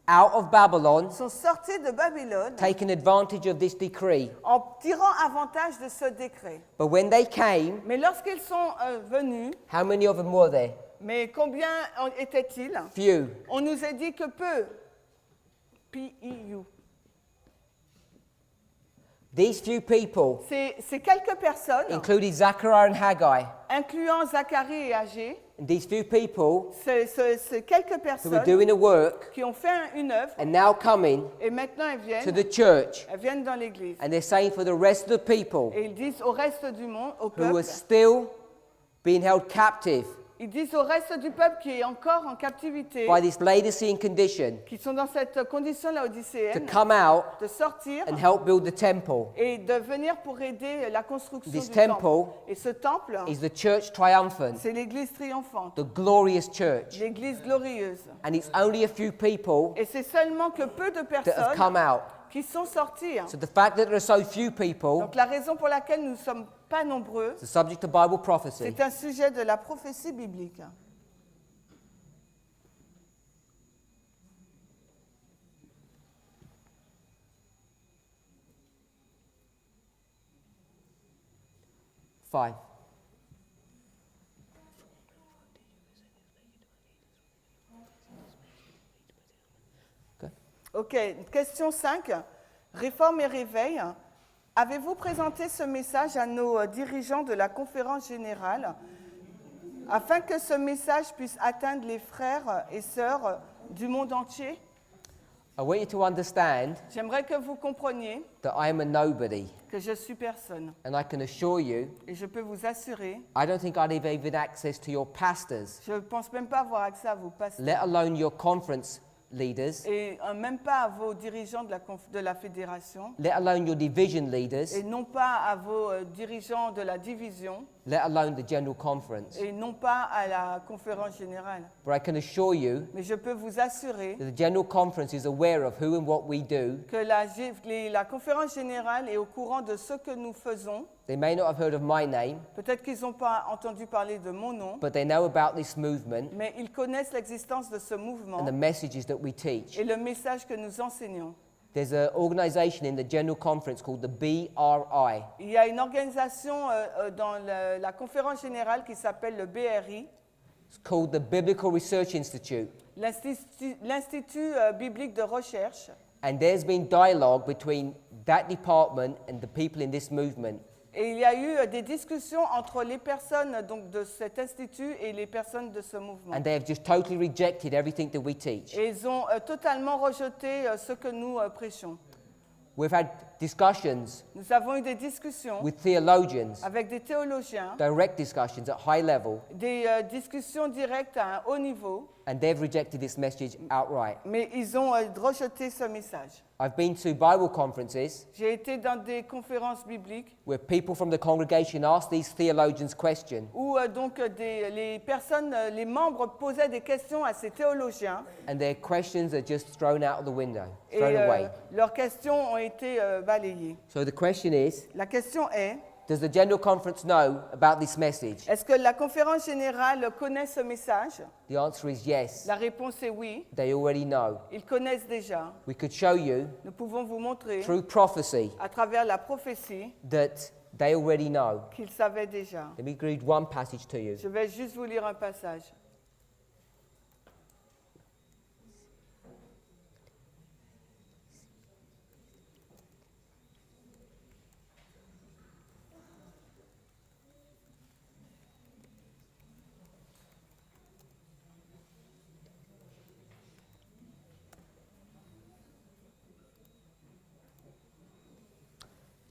out of Babylon, sortis de Babylone taking advantage of this decree. en tirant avantage de ce décret. But when they came, Mais lorsqu'ils sont venus, how many of them were there? mais combien étaient-ils? Few. On nous a dit que peu. P-I-U. These few people C'est quelques personnes, included Zechariah and Haggai. incluant Zacharie et Agé, And these few people c'est quelques who were personnes doing a work qui ont fait une œuvre and now coming et maintenant to the church. elles viennent dans l'église. And they're saying for the rest of the people Et ils disent au reste du monde, au who peuple, are still being held captive ils disent au reste du peuple qui est encore en captivité, by this Laodicean condition qui sont dans cette condition to laodicéenne, come out de sortir and help build the temple. et de venir pour aider la construction This du temple. temple Et ce temple, is the church triumphant, c'est l'église triomphante, the glorious church. l'église glorieuse. And it's only a few people Et c'est seulement que peu de that have personnes come out. qui sont sorties. So the fact that there are so few people Donc la raison pour laquelle nous ne sommes pas nombreux, is the subject of Bible prophecy. c'est un sujet de la prophétie biblique. Five. Ok, question 5. Réforme et réveil. Avez-vous présenté ce message à nos dirigeants de la conférence générale afin que ce message puisse atteindre les frères et sœurs du monde entier? I want you to understand J'aimerais que vous compreniez that I am a nobody. que je suis personne. And I can assure you, Et je peux vous assurer, I don't think I'd have even access to your pastors, je ne pense même pas avoir accès à vos pasteurs let alone your conference leaders, et même pas à vos dirigeants de la fédération let alone your division leaders, et non pas à vos dirigeants de la division let alone the general conference. et non pas à la conférence générale. But I can assure you Mais je peux vous assurer that the general conference is aware of who and what we do. que la conférence générale est au courant de ce que nous faisons. They may not have heard of my name, Peut-être qu'ils n'ont pas entendu parler de mon nom, but they know about this movement mais ils connaissent l'existence de ce mouvement and the messages that we teach. et le message que nous enseignons. There's an organization in the general conference called the BRI. Il y a une organisation dans la conférence générale qui s'appelle le BRI, It's called the Biblical Research Institute. l'Institut biblique de recherche. And there's been dialogue between that department and the people in this movement. Et il y a eu des discussions entre les personnes donc, de cet institut et les personnes de ce mouvement. And they have just totally rejected everything that we teach. Et ils ont totalement rejeté ce que nous prêchons. We've had discussions Nous avons eu des discussions with theologians, avec des théologiens, direct discussions at high level, des discussions directes à un haut niveau, and they've rejected this message outright. mais ils ont rejeté ce message. I've been to Bible conferences J'ai été dans des conférences bibliques where people from the congregation ask these theologians questions, où donc les personnes, les membres posaient des questions à ces théologiens and their questions are just thrown out of the window, et thrown away. leurs questions ont été balayées. So the question is, La question est, does the General Conference know about this message? est-ce que la conférence générale connaît ce message? The answer is yes. La réponse est oui, They already know. ils connaissent déjà. We could show you Nous pouvons vous montrer through prophecy à travers la prophétie that they already know. qu'ils savaient déjà. Let me read one passage to you. Je vais juste vous lire un passage.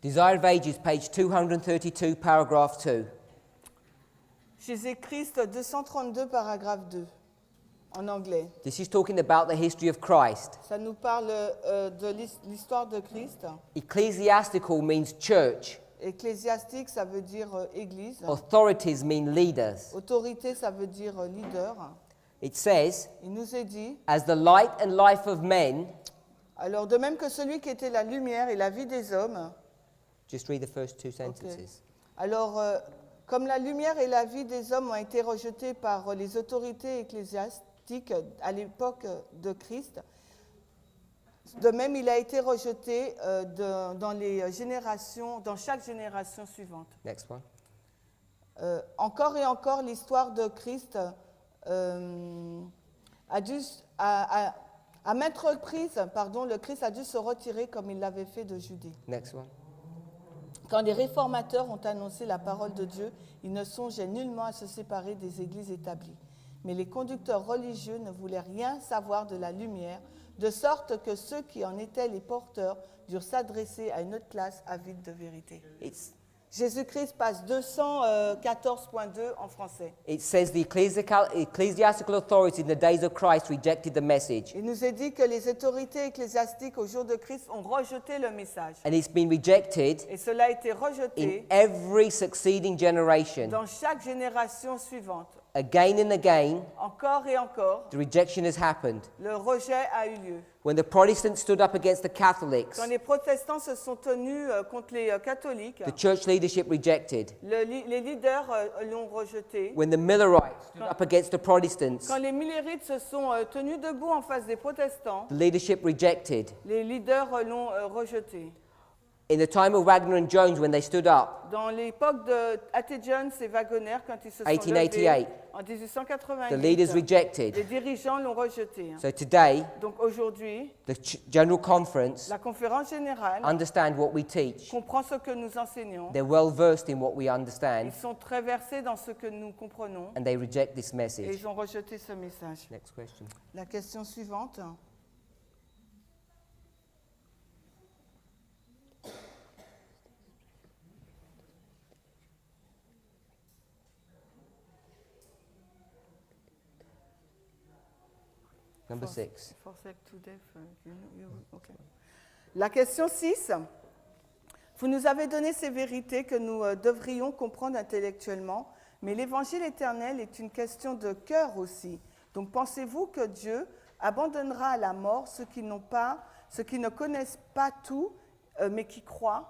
Desire of Ages, page 232, paragraph 2. Jésus-Christ 232, paragraphe 2, en anglais. This is talking about the history of Christ. Ça nous parle de l'histoire de Christ. Ecclesiastical means church. Ecclésiastique, ça veut dire église. Authorities mean leaders. Autorité, ça veut dire leader. It says, Il nous est dit, as the light and life of men, alors de même que celui qui était la lumière et la vie des hommes, just read the first two sentences. alors comme la lumière et la vie des hommes ont été rejetées par les autorités ecclésiastiques à l'époque de Christ, de même il a été rejeté dans les générations, dans chaque génération suivante. Next one. Encore et encore, l'histoire de Christ à maintes reprises, le Christ a dû se retirer comme il l'avait fait de Judée. Next one. Quand les réformateurs ont annoncé la parole de Dieu, ils ne songeaient nullement à se séparer des églises établies. Mais les conducteurs religieux ne voulaient rien savoir de la lumière, de sorte que ceux qui en étaient les porteurs durent s'adresser à une autre classe avide de vérité. Jésus-Christ passe 214.2 en français. It says the ecclesiastical authorities in the days of Christ rejected the message. Il nous est dit que les autorités ecclésiastiques au jour de Christ ont rejeté le message. And it's been rejected Et cela a été in rejeté every succeeding generation. dans chaque génération suivante. Again and again, Encore et encore, the rejection has happened. le rejet a eu lieu. When the Protestants stood up against the Catholics, Quand les protestants se sont tenus contre les catholiques, the church leadership rejected. les leaders l'ont rejeté. When the Millerites stood up against the Protestants, Quand les millérites se sont tenus debout en face des protestants, the leadership rejected. les leaders l'ont rejeté. In the time of Wagner and Jones, when they stood up, Dans l'époque de Jones et Wagner, quand ils se sont 1888, levés en the 1888, leaders les rejected. dirigeants l'ont rejeté. So today, Donc aujourd'hui, the General Conference la conférence générale understand what we teach. comprend ce que nous enseignons. They're well versed in what we Ils understand, sont très versés dans ce que nous comprenons and they reject this et message. ils ont rejeté ce message. Next question. La question suivante. Number 6. La question 6. Vous nous avez donné ces vérités que nous devrions comprendre intellectuellement, mais l'évangile éternel est une question de cœur aussi. Donc pensez-vous que Dieu abandonnera à la mort ceux qui ne connaissent pas tout, mais qui croient ?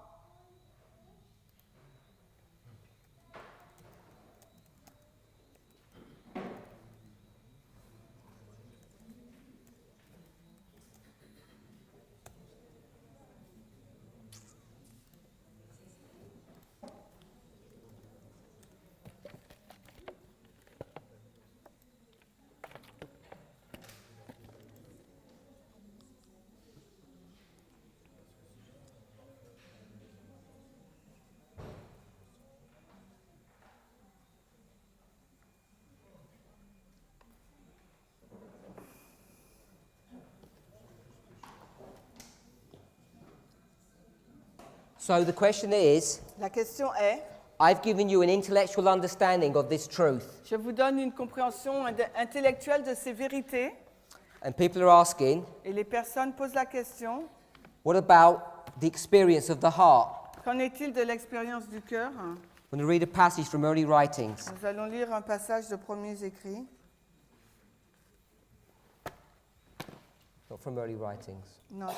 So the question is, La question est, I've given you an intellectual understanding of this truth. je vous donne une compréhension intellectuelle de ces vérités And people are asking, et les personnes posent la question, what about the experience of the heart? qu'en est-il de l'expérience du cœur? I'm going to read a passage from early writings. Nous allons lire un passage de premiers écrits. Not from early writings. Non.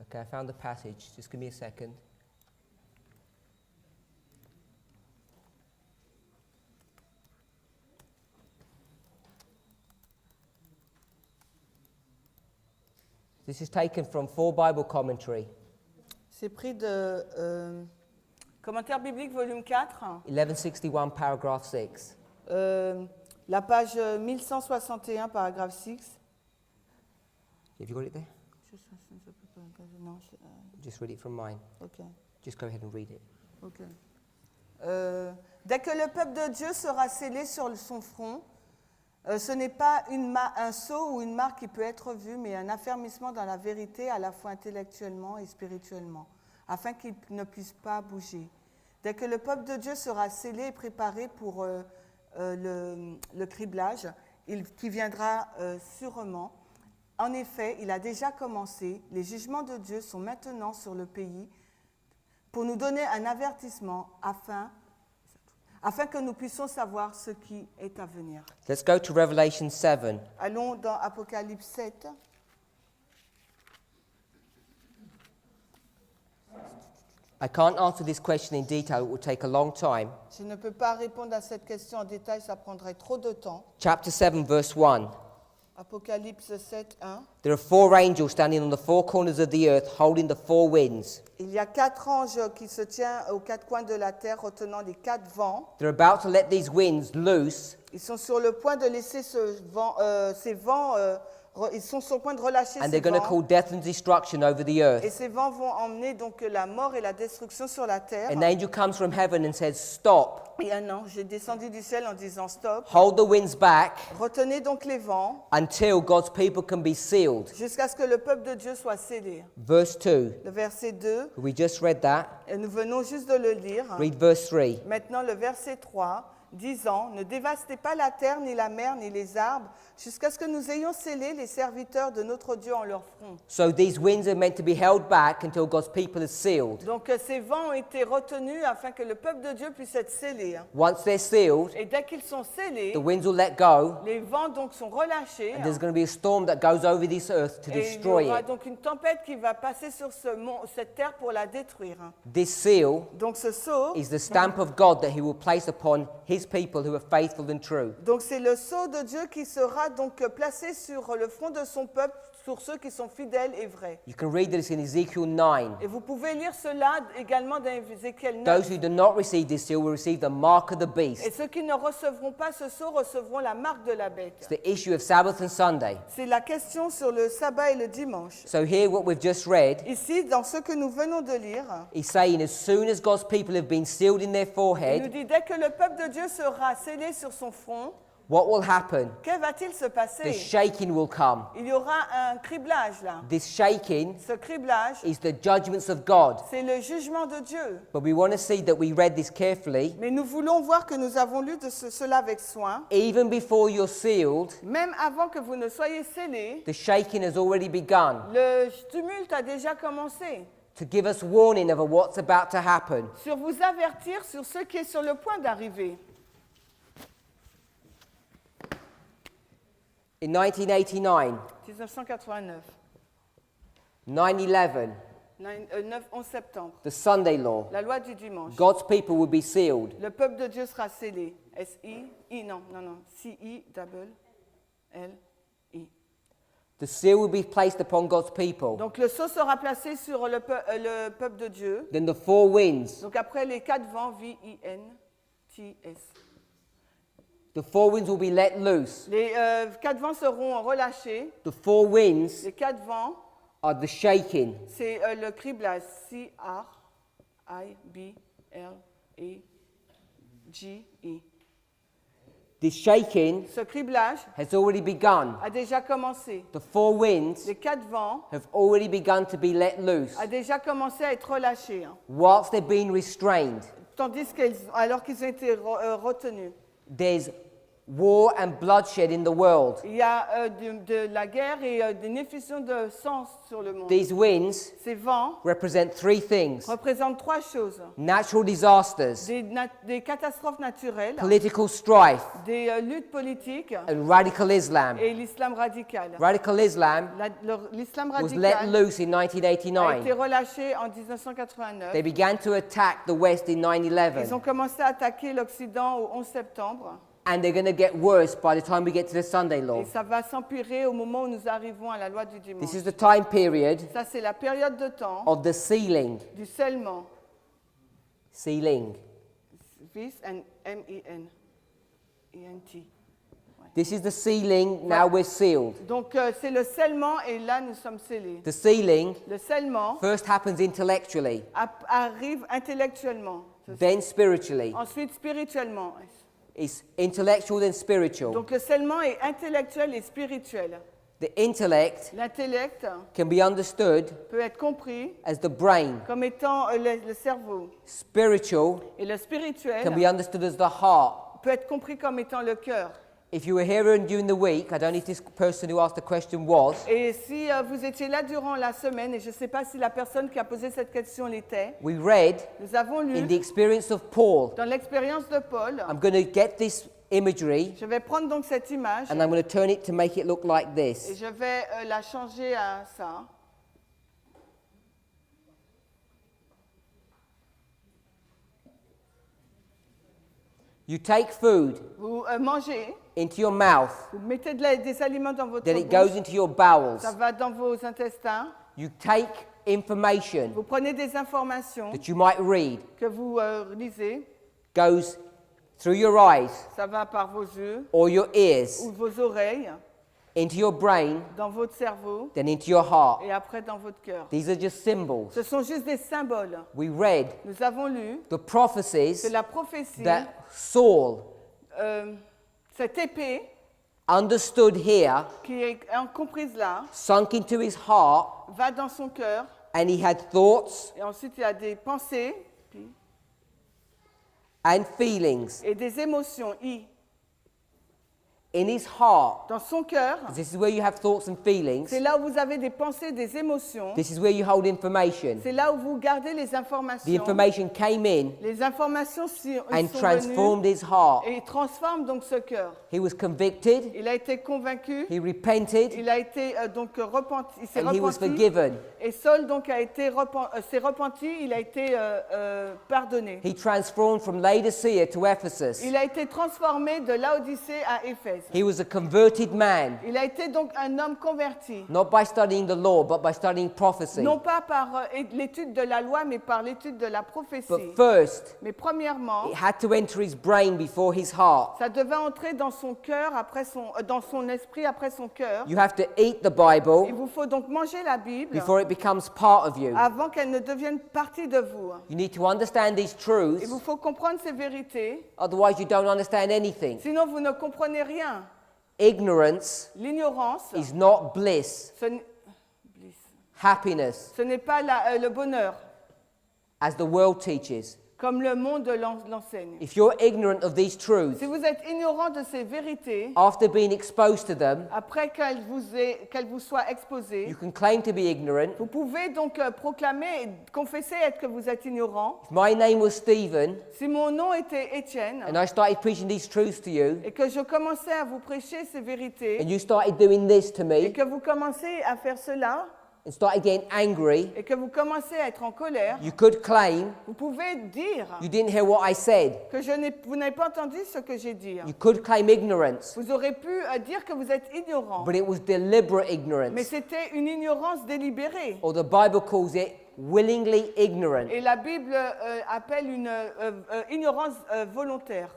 Okay, I found the passage. Just give me a second. This is taken from 4 Bible commentary, C'est pris de Commentaire biblique, volume 4, 1161, paragraph 6. la page 1161, paragraphe 6. Have you got it there? Non, Just read it from mine. ok. Just go ahead and read it. Ok. Dès que le peuple de Dieu sera scellé sur son front, ce n'est pas un sceau ou une marque qui peut être vu, mais un affermissement dans la vérité à la fois intellectuellement et spirituellement, afin qu'il ne puisse pas bouger. Dès que le peuple de Dieu sera scellé et préparé pour le criblage, qui viendra sûrement, en effet, il a déjà commencé. Les jugements de Dieu sont maintenant sur le pays pour nous donner un avertissement afin que nous puissions savoir ce qui est à venir. Let's go to Revelation 7. Allons dans Apocalypse 7. I can't answer this question in detail. It will take a long time. Je ne peux pas répondre à cette question en détail, ça prendrait trop de temps. Chapter 7, verse 1. Apocalypse 7, 1. There are 4 angels standing on the 4 corners of the earth, holding the 4 winds. Il y a 4 anges qui se tiennent aux 4 coins de la terre, retenant les 4 vents. They're about to let these winds loose, Ils sont sur le point de laisser ces vents, ils sont sur le point de relâcher and ces they're going to vents. call death and destruction over the Et earth. ces vents vont emmener donc la mort et la destruction sur la terre. An angel comes from heaven and says, "Stop, Et un ange est descendu du ciel en disant stop. hold the winds back Retenez donc les vents until God's people can be sealed." jusqu'à ce que le peuple de Dieu soit scellé. Verse 2. Le verset 2, We just read that. et nous venons juste de le lire. Read verse 3. Maintenant le verset 3, disant, ne dévastez pas la terre, ni la mer, ni les arbres, jusqu'à ce que nous ayons scellé les serviteurs de notre Dieu en leur front. So these winds are meant to be held back until God's people are sealed. Donc ces vents ont été retenus afin que le peuple de Dieu puisse être scellé. Once they're sealed, Et dès qu'ils sont scellés, the winds will let go, les vents donc sont relâchés. and there's going to be a storm that goes over this earth to Et il y destroy aura it. donc une tempête qui va passer sur cette terre pour la détruire. This seal Donc ce sceau, is the stamp of God that he will place upon his people who are faithful and true. donc c'est le sceau de Dieu qui sera donc placé sur le front de son peuple, sur ceux qui sont fidèles et vrais. You can read this in Ezekiel 9. Et vous pouvez lire cela également dans Ézéchiel 9. Those who do not receive this seal will receive the mark of the Et beast. ceux qui ne recevront pas ce sceau recevront la marque de la bête. It's the issue of Sabbath and Sunday. C'est la question sur le sabbat et le dimanche. So here what we've just read, Ici, dans ce que nous venons de lire, he's saying as soon as God's people have been sealed in their il nous forehead, dit dès que le peuple de Dieu sera scellé sur son front, what will happen? que va-t-il se The passer? shaking will come. Il y aura un criblage là. This shaking Ce criblage, is the judgments of God. c'est le jugement de Dieu. But we want to see that we read this carefully. Mais nous voulons voir que nous avons lu cela avec soin. Even before you're sealed, Même avant que vous ne soyez scellés, the shaking has already begun le tumulte a déjà commencé. to give us warning of what's about to happen. Sur vous avertir sur ce qui est sur le point d'arriver. In 1989, 1989, 9/11, 11 septembre, the Sunday law, la loi du dimanche. God's people will be sealed. Le peuple de Dieu sera scellé. S-I-I, non. C-I-L-L-I. The seal will be placed upon God's people. Donc le sceau sera placé sur le peuple de Dieu. Then the four winds, Donc après les quatre vents, V-I-N-T-S. the four winds will be let loose. Les quatre vents seront relâchés. The four winds Les quatre vents, are the shaking. c'est le criblage. C-R-I-B-L-E-G-E. This shaking Ce criblage has already begun. a déjà commencé. The four winds Les quatre vents have already begun to be let loose. a déjà commencé à être relâché. Whilst they're being restrained, Tandis alors qu'ils ont été retenus. there's war and bloodshed in the world. Il y a de la guerre et une effusion de sang sur le monde. These winds Ces vents represent three things: représentent trois choses. natural disasters, Des catastrophes naturelles, political strife, des luttes politiques and radical Islam. et l'islam radical. Radical Islam L'islam was let radical loose in a été 1989. relâché en 1989. They began to attack the West in Ils ont 9/11, commencé à attaquer l'Occident au 11 septembre. and they're going to get worse by the time we get to the Sunday law. Et ça va s'empirer au moment où nous arrivons à la loi du dimanche. This is the time period Ça, c'est la période de temps of the sealing. du scellement. Sealing. Vis and M-E-N. E-N-T. This is the sealing. Now we're sealed. Donc, c'est le scellement et là, nous sommes scellés. The sealing Le scellement first happens intellectually, arrive intellectuellement. then spiritually. Ensuite, spirituellement. It's intellectual, then spiritual. Donc, le scellement est intellectuel et spirituel. The intellect L'intellect can be understood peut être compris as the brain. comme étant le cerveau. Spiritual Et le can spirituel be understood as the heart. peut être compris comme étant le cœur. If you were here during the week, I don't know if this person who asked the question was, Et si vous étiez là durant la semaine, et je ne sais pas si la personne qui a posé cette question l'était, we read nous avons lu in the experience of Paul. dans l'expérience de Paul. I'm going to get this imagery Je vais prendre donc cette image and I'm going to turn it to make it look like et this. je vais la changer à ça. You take food Vous mangez, into your mouth, vous mettez des aliments dans votre then it goes bouche, into your bowels. ça va dans vos intestins. You take information Vous prenez des informations that you might read, que vous lisez, goes through your eyes ça va par vos yeux or your ears ou vos oreilles, into your brain, dans votre cerveau then into your heart. et après dans votre cœur. These are just symbols. Ce sont juste des symboles. We read Nous avons lu the prophecies que la prophétie, that Saul cette épée understood here, qui est comprise là, sunk into his heart, va dans son cœur and he had thoughts et ensuite il y a des pensées and feelings et des émotions in his heart. dans son cœur. This is where you have thoughts and feelings. C'est là où vous avez des pensées, des émotions. This is where you hold information. C'est là où vous gardez les The informations. information came in Les informations and sont transformed venues his heart. et transforment donc ce cœur. He was convicted, Il a été convaincu, he repented, il a été donc repenti, il s'est and he was repenti. forgiven. Et Saul donc s'est repenti, il a été pardonné. He transformed from Laodicea to Ephesus. Il a été transformé de Laodicée à Éphèse. He was a converted man, Il a été donc un homme converti, not by studying the law, but by studying prophecy. non pas par l'étude de la loi, mais par l'étude de la prophétie. But first, Mais premièrement, it had to enter his brain before his heart. ça devait entrer dans son cœur, dans son esprit après son cœur. You have to eat the Il Bible vous faut donc manger la Bible before it becomes part of you. avant qu'elle ne devienne partie de vous. You need to understand these Il truths, vous faut comprendre ces vérités, otherwise you don't understand anything. sinon vous ne comprenez rien. Ignorance L'ignorance, is not bliss, ce happiness, n'est pas le bonheur, as the world teaches. comme le monde l'enseigne. If you're ignorant of these truths, Si vous êtes ignorant de ces vérités, after being exposed to them, après qu'elles vous soient exposées, you can claim to be ignorant. vous pouvez donc proclamer et confesser être que vous êtes ignorant. If my name was Stephen Si mon nom était Étienne and I started preaching these truths to you, et que je commençais à vous prêcher ces vérités and you started doing this to et me, que vous commencez à faire cela and started getting angry, et que vous commencez à être en colère, you could claim vous pouvez dire you didn't hear what I said. que vous n'avez pas entendu ce que j'ai dit. You could claim ignorance, Vous aurez pu dire que vous êtes ignorant, but it was deliberate mais ignorance, c'était une ignorance délibérée. or the Bible calls it willingly ignorant. Et la Bible appelle une ignorance volontaire.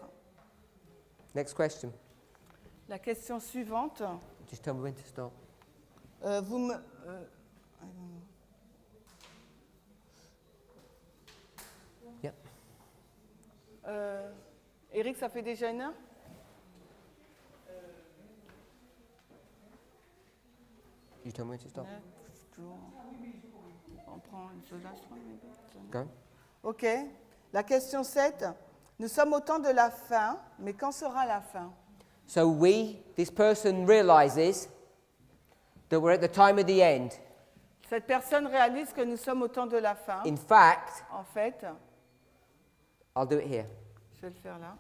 Next question. La question suivante, Just tell me when to stop. vous me... Yep. Eric, ça fait déjà 1 heure? You tell me when to stop. On prend une seule Go. Ok. La question 7. Nous sommes au temps de la fin, mais quand sera la fin? So this person realizes that we're at the time of the end. Cette personne réalise que nous sommes au temps de la fin. In fact, En fait, I'll do it here. je vais le faire là.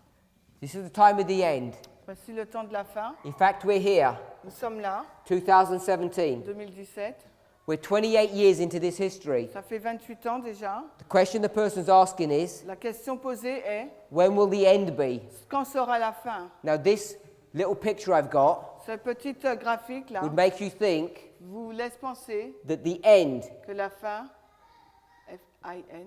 This is the time of the end. Voici le temps de la fin. In fact, we're here, Nous sommes là, 2017. 2017. We're 28 years into this history. Ça fait 28 ans déjà. The question the person's asking is, La question posée est, when will the end be? quand sera la fin? Now, this little picture I've got Cette petite graphique là would make you think vous laisse penser that the end, que la fin, F-I-N,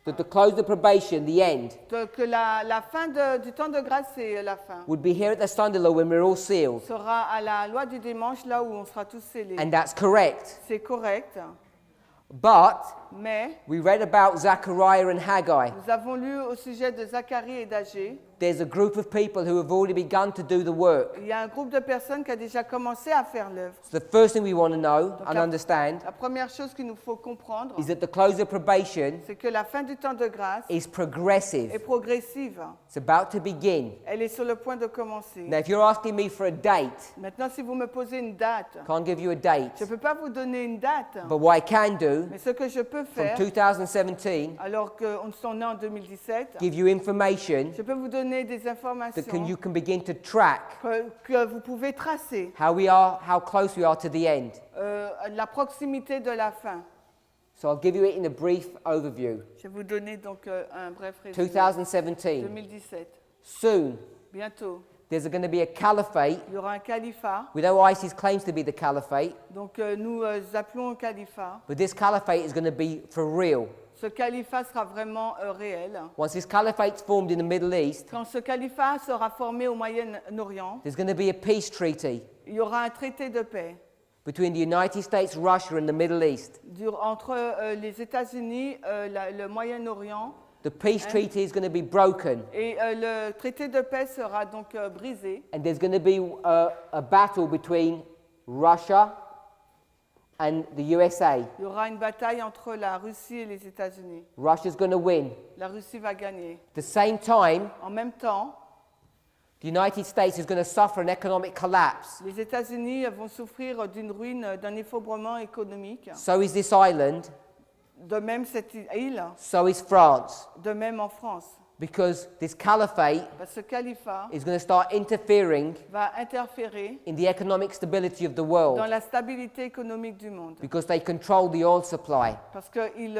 that the close of probation, the end, que la fin du temps de grâce, c'est la fin. would be here at the Sunday law when we're all sealed. Sera à la loi du dimanche, là où on sera tous scellés. And that's correct. C'est correct, But mais we read about Zechariah and Haggai. nous avons lu au sujet de Zacharie et d'Agé. There's a group of people who have already begun to do the work. Il y a un groupe de personnes qui a déjà commencé à faire l'œuvre. So the first thing we want to know and la- understand La première chose qu'il nous faut comprendre, is that the close of probation c'est que la fin du temps de grâce is est progressive. progressive. It's about to begin. Elle est sur le point de commencer. Now, if you're asking me for a date, Maintenant, si vous me posez une date, can't give you a je date. ne peux pas vous donner une date, But what I can do mais ce que je peux from faire, 2017, alors qu'on est né en 2017, give you information je peux vous donner des informations you can begin to track que vous pouvez tracer, how close we are to the end. la proximité de la fin. So I'll give you it in a brief overview. Je vais vous donner donc un bref résumé. 2017. 2017. Soon, Bientôt, there's going to be a caliphate. il y aura un califat. We know ISIS claims to be the caliphate, Donc nous appelons un califat. but this caliphate is going to be for real. Ce califat sera vraiment réel. Once this caliphate's formed in the Middle East, Quand ce califat sera formé au Moyen-Orient, there's going to be a peace treaty il y aura un traité de paix between the United States, Russia, and the Middle East. entre les États-Unis, le Moyen-Orient, The peace treaty is going to be broken, et le traité de paix sera donc brisé. and there's going to be a battle between Russia and the USA. Il y aura une bataille entre la Russie et les États-Unis. Russia's going to win. La Russie va gagner. At the same time, En même temps, the United States is going to suffer an economic collapse. les États-Unis vont souffrir d'une ruine, d'un effondrement économique. So is this island, De même cette île, so is France, de même en France. because this caliphate Parce que ce califat is going to start interfering va interférer in the economic stability of the dans world, la stabilité économique du monde. because they control the oil supply. Parce qu'il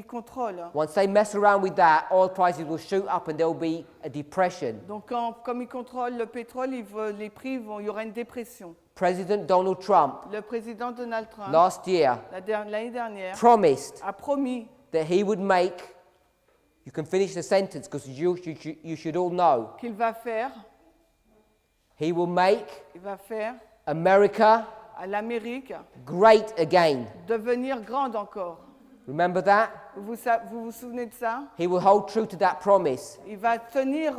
contrôle. Once they mess around with that, oil prices will shoot up and there'll be a depression. Donc, comme il contrôle le pétrole, les prix il y aura une dépression. President Donald Trump Le président Donald Trump, last year l'année dernière, promised a promis, that he would make, you can finish the sentence because you should all know, qu'il va faire America à l'Amérique great again. devenir grande encore. Remember that? Vous vous souvenez de ça? He will hold true to that promise. Il va tenir,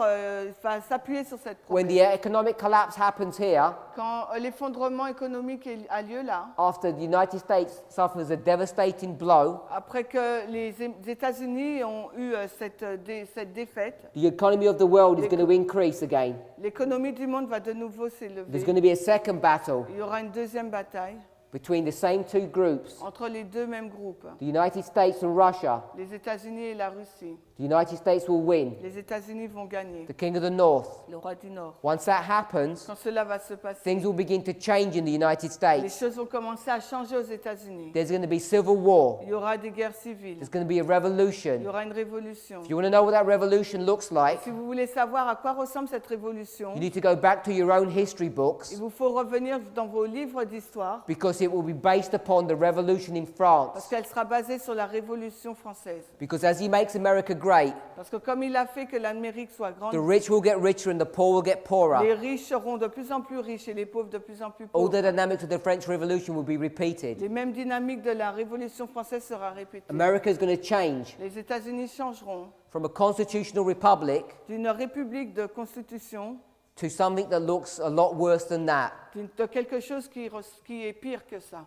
va s'appuyer sur cette When promesse. the economic collapse happens here, Quand l'effondrement économique a lieu là, after the United States suffers a devastating blow, après que les États-Unis ont eu cette défaite, the economy of the world is going to increase again. l'économie du monde va de nouveau There's s'élever. going to be a second battle Il y aura une deuxième bataille between the same two groups, entre les deux mêmes groupes, the United States and Russia. les États-Unis et la Russie. The United States will win. Les États-Unis vont gagner, The King of the North. le roi du Nord. Once that happens, Quand cela va se passer, things will begin to change in the United les States. choses vont commencer à changer aux États-Unis. There's going to be civil war. Il y aura des guerres civiles, There's going to be a il y revolution. aura une révolution. If you want to know what that revolution looks like, Si vous voulez savoir à quoi ressemble cette révolution, you need to go back to your own history il books vous faut revenir dans vos livres d'histoire because it will be based upon the revolution in parce France. qu'elle sera basée sur la révolution française. Because as he makes America great, Parce que comme il a fait que l'Amérique soit grande, the rich will get richer and the poor will get les poorer. riches seront de plus en plus riches et les pauvres de plus en plus All pauvres. the dynamics of the French Revolution will be repeated. Les mêmes dynamiques de la révolution française sera répétée. America is going to change Les États-Unis changeront from a constitutional republic d'une république de constitution to something that looks a lot worse than that. de quelque chose qui est pire que ça.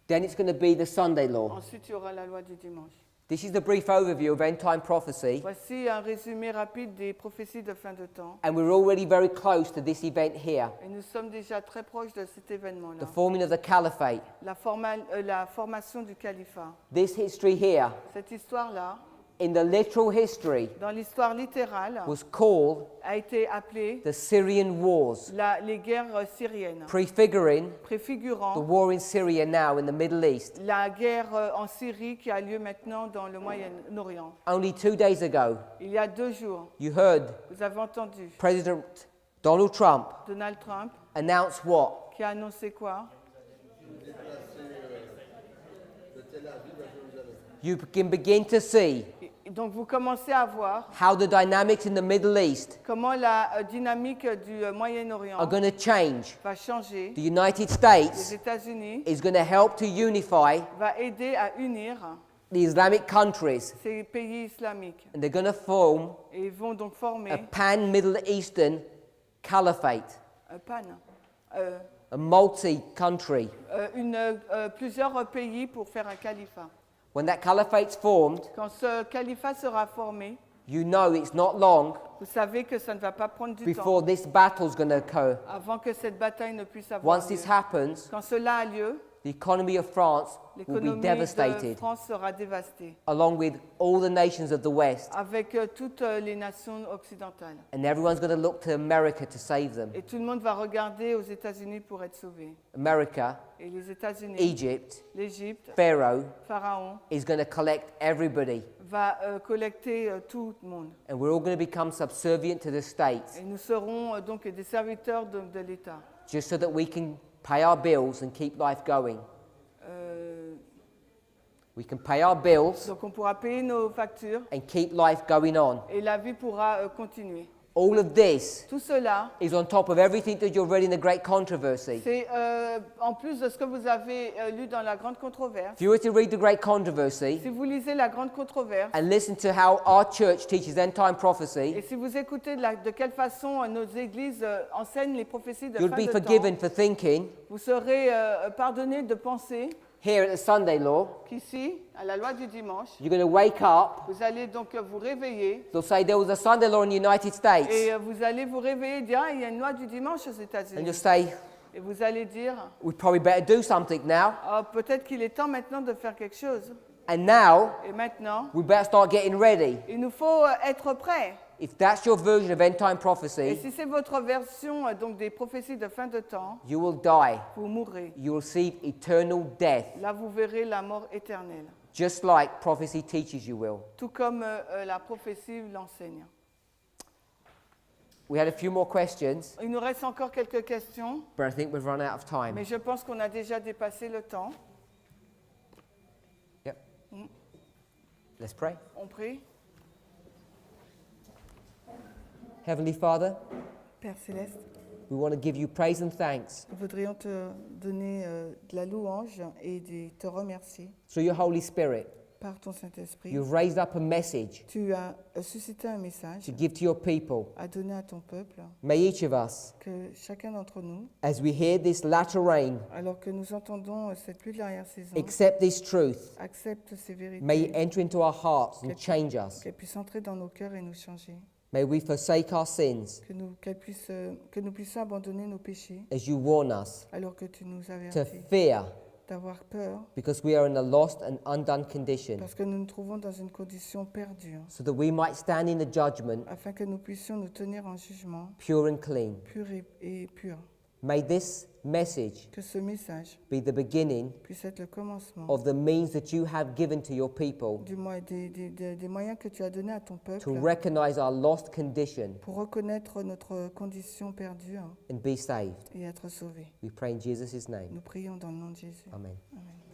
Then it's going to be the Sunday law. Ensuite, il y aura la loi du dimanche. This is the brief overview of end time prophecy, Voici un résumé rapide des prophéties de fin de temps. and we're already very close to this event here, Et nous sommes déjà très proches de cet événement-là. the forming of the caliphate. La formation du califat. This history here, Cette histoire-là, in the literal history, dans l'histoire littérale, was called a été appelée the Syrian Wars, les guerres syriennes, prefiguring the préfigurant war in Syria now in the Middle East. la guerre en Syrie qui a lieu maintenant dans le Moyen-Orient. Only 2 days ago, Il y a 2 jours, you heard vous avez entendu President Donald Trump Donald Trump announce what? qui a annoncé quoi? You can begin to see Et donc vous commencez à voir how the dynamics in the Middle East comment la dynamique du Moyen-Orient are going to change. va changer. The United Les States États-Unis is going to help to unify va aider à unir the Islamic countries, ces pays islamiques. and they're going to form Et ils vont donc a former pan-Middle Eastern caliphate, a multi-country. Plusieurs pays pour faire un califat. When that caliphate's formed, Quand ce califat sera formé, you know it's not long vous savez que ça ne va pas prendre du before temps this battle's going to occur. avant que cette bataille ne puisse avoir Once lieu. this happens, Quand cela a lieu, the economy of France will be l'économie de devastated, France sera dévastée, along with all the nations of the West, avec toutes les nations occidentales. and everyone's going to look to America to save them. Et tout le monde va regarder aux États-Unis pour être sauvé. America, Et les États-Unis, Egypt, l'Égypte, Pharaoh Pharaon, is going to collect everybody, va collecter tout le monde. and we're all going to become subservient to the states, Et nous serons donc des serviteurs de l'État. just so that we can pay our bills and keep life going. We can pay our bills Donc on pourra payer nos factures and keep life going on. et la vie pourra continuer. All of this Tout cela, is on top of everything that you've read in the Great Controversy. c'est en plus de ce que vous avez lu dans la Grande Controverse. If you were to read the Great Controversy Si vous lisez la Grande Controverse and listen to how our church teaches end time prophecy, et si vous écoutez de quelle façon nos églises enseignent les prophéties de you'll fin be de forgiven temps, for thinking vous serez pardonné de penser here at the Sunday Law, qu'ici, à la loi du dimanche, you're going to wake up, vous allez donc vous réveiller they'll say there was a Sunday Law in the United States, et vous allez vous réveiller et dire ah, il y a une loi du dimanche aux and you'll États-Unis. say, Et vous allez dire we probably better do something now. ah, peut-être qu'il est temps maintenant de faire quelque chose. And now, Et maintenant, we better start getting ready. il nous faut être prêts. If that's your version of end time Et prophecy, si c'est votre version donc des prophéties de fin de temps, you will die. vous mourrez. You will receive eternal death, Là, vous verrez la mort éternelle, just like prophecy teaches you will. tout comme la prophétie l'enseigne. We had a few more questions, Il nous reste encore quelques questions, but I think we've run out of time. mais je pense qu'on a déjà dépassé le temps. Yep. Let's pray. On prie. Heavenly Father, Père Céleste, we want to give you praise and thanks nous voudrions te donner de la louange et te remercier through your Holy Spirit. par ton Saint-Esprit, you've raised up a message tu as suscité un message to give to your people. à donner à ton peuple, May each of us, que chacun d'entre nous, as we hear this latter rain, alors que nous entendons cette pluie de l'arrière-saison, accept this truth. accepte ces vérités, May it enter into our hearts and change us. qu'elles puissent entrer dans nos cœurs et nous changer, May we forsake our sins que nous puissions abandonner nos péchés, as you warn us alors que tu nous to avertis, fear d'avoir peur, because we are in a lost and undone condition, parce que nous nous trouvons dans une condition perdue, so that we might stand in the judgment afin que nous puissions nous tenir en jugement pure and clean. pur et pur. May this message Que ce message be the beginning puisse être le commencement of the means that you have given to your people des moyens que tu as donnés à ton peuple to recognize our lost condition pour reconnaître notre condition perdue and be saved. et être sauvés. We pray in Jesus' name. Nous prions dans le nom de Jésus. Amen. Amen.